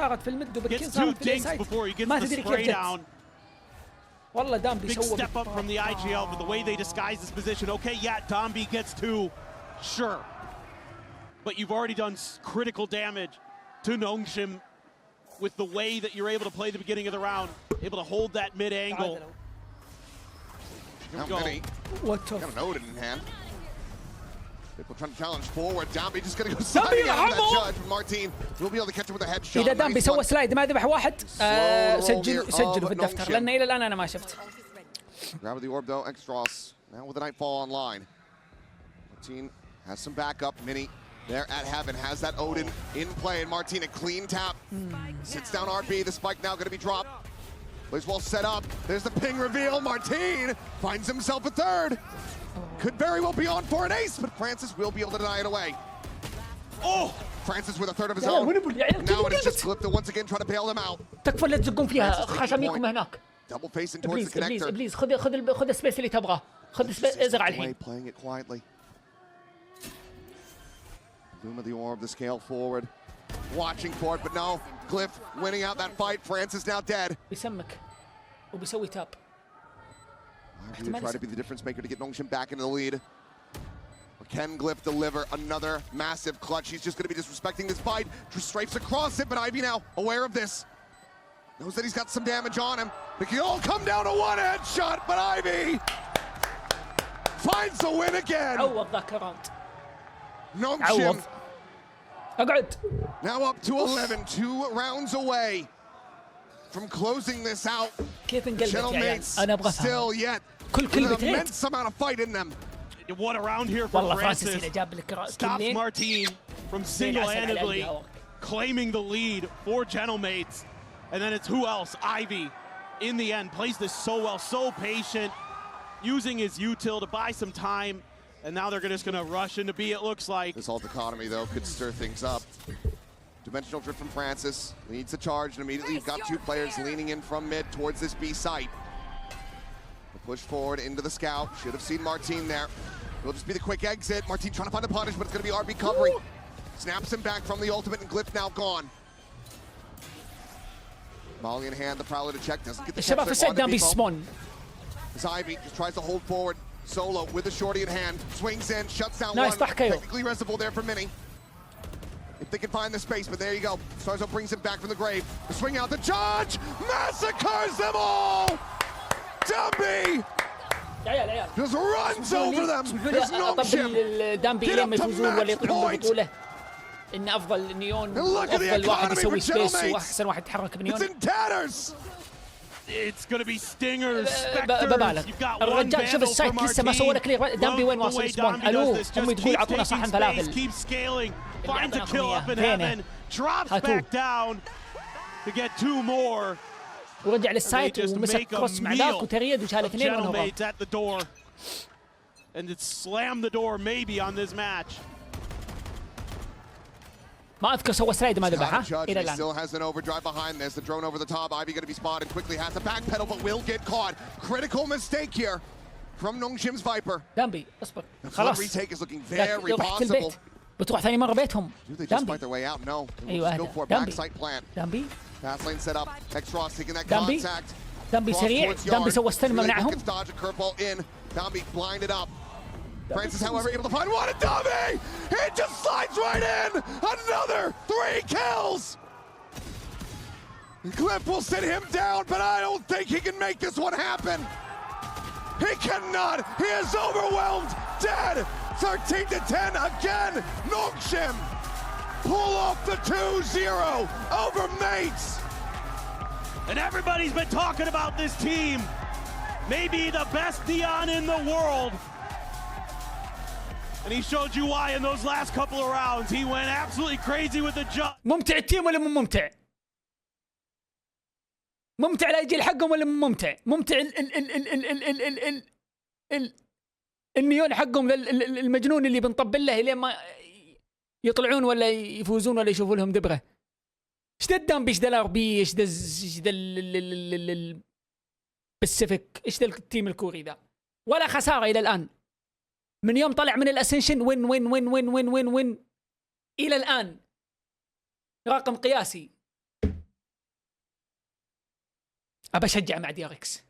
2 dinks before he gets the spray down. Big step up from the IGL, but the way they disguise this position. Okay, yeah, Dambi gets 2, sure. But you've already done critical damage to Nong Shim with the way that you're able to play the beginning of the round, able to hold that mid angle. Now Mini got an Odin in hand. People trying to challenge forward. Dambi just gonna go sliding out of that judge. Martin will be able to catch him with a headshot. إذا دامبي سوى سلايد ما ذبح واحد سجلوا في الدفتر لأن إلى الآن أنا ما شفت. Grab the orb though, X-Ross now with a Nightfall online. Martin has some backup. Mini there at Heaven has that Odin in play, and Martin a clean tap. Sits down RB, the spike now gonna be dropped. Plays well set up. There's the ping reveal. Martin finds himself a 3rd. Could very well be on for an ace, but Francis will be able to deny it away. Oh! Francis with a 3rd of his own. Now it is just Glyph to once again trying to bail them out. تكفى لا تزقون فيها خشميكم هناك. Double facing towards the connector. إبليس خذ السبيس اللي تبغاه. خذ السبيس ازرع الحين. Playing it quietly. Bloom of the orb, the scale forward. Watching for it, but no. Glyph winning out that fight. Francis now dead. بيسمك وبيسوي تاب. Try to be the difference maker to get Nong Shim back into the lead. Or can Glyph deliver another massive clutch? He's just going to be disrespecting this fight. Just strafes across it, but Ivy now aware of this. Knows that he's got some damage on him. It can all come down to one headshot, but Ivy finds the win again. عوض ذاك الراوند. Nong Shim اقعد. now up to 11, 2 rounds away from closing this out. كيف انقلبت يا عيال؟ أنا أبغى أفهم. Still yet كل an بتريد. immense amount of fight in them. What a round here for Francis. جاب لك Stops Martin from single-handedly claiming the lead for Gentlemates. And then it's who else? Ivy. In the end, plays this so well, so patient, using his util to buy some time. And now they're just gonna rush into B, it looks like. This alt economy, though, could stir things up. Dimensional drift from Francis, leads the charge, and immediately you've got 2 players leaning in from mid towards this B site. The push forward into the scout, should have seen Martin there. It'll just be the quick exit. Martin trying to find the punish, but it's gonna be RB covering. Snaps him back from the ultimate, and Glyph now gone. Molly in hand, the Prowler to check, doesn't get the الشباب في السد دامبي سمون. As Ivy just tries to hold forward, solo with the shorty in hand, swings in, shuts down Nice one. تحكيو. Technically resible there for Mini. If they can find the space, but there you go. Starzo brings him back from the grave. The swing out, the judge massacres them all! Dambi just runs over them. There's Nong Shim. دامبي Get لما up to يفوزون ولا match يطلعون point. بالبطولة. إن أفضل نيون Look at the أفضل واحد economy يسوي for سبيس Gentlemates. وأحسن واحد يتحرك It's بنيون. in tatters. It's gonna be stingers, ببالغ. specters. You've got one الرجال شوف vandal for السايت لسه ما سوى لك ليه. دامبي وين Martin. واصل Love the way سبون؟ Dambi ألو does this. هم Just تقول keeps أعطونا taking صحن space, فلافل. keeps scaling, finds a عندنا kill up in فينه. heaven, drops هاتو. back down to get 2 more. ورجع للسايت ومسك كروس مع ذاك وتريد وشال 2 ونهض. Gentlemates at the door, and it slammed the door maybe on this match. ما اذكر سوى سلايد ما ذبحها الى الان. Still has an overdrive behind this. The drone over the top. Ivy going to be spotted quickly. Has to backpedal, but will get caught. Critical mistake here from Nong Shim's Viper. دامبي اصبر خلاص. Retake is looking very رحت possible. البيت بتروح ثاني مرة بيتهم. Do they just fight their way out? No. ايوه Go for a دامبي. backside plant. دامبي. Fast lane set up. Extros taking that دامبي. contact. دامبي سريع. دامبي سوى استلم منعهم. Dodge a curveball in. Dambie blinded up. Francis, however, able to find one. And Dambie! He just slides right in! Another 3 kills! Cliff will sit him down, but I don't think he can make this one happen. He cannot! He is overwhelmed! Dead! 13 to 10 again! Nong Shim! Pull off the 2-0 over mates! And everybody's been talking about this team. Maybe the best Neon in the world. And he showed you why in those last couple of rounds. He went absolutely crazy with the jump. ممتع التيم ولا مو ممتع؟ ممتع الاجل حقهم ولا مو ممتع؟ ممتع النيون حقهم المجنون اللي بنطبل له لين ما يطلعون ولا يفوزون ولا يشوفوا لهم دبره. ايش ذا الدامبي؟ ايش ذا الاربي؟ ايش ذا الباسيفيك؟ ايش ذا التيم الكوري ذا؟ ولا خساره الى الان. من يوم طلع من الاسنشن وين وين وين وين وين وين وين الى الان رقم قياسي. ابى اشجع مع دياركس.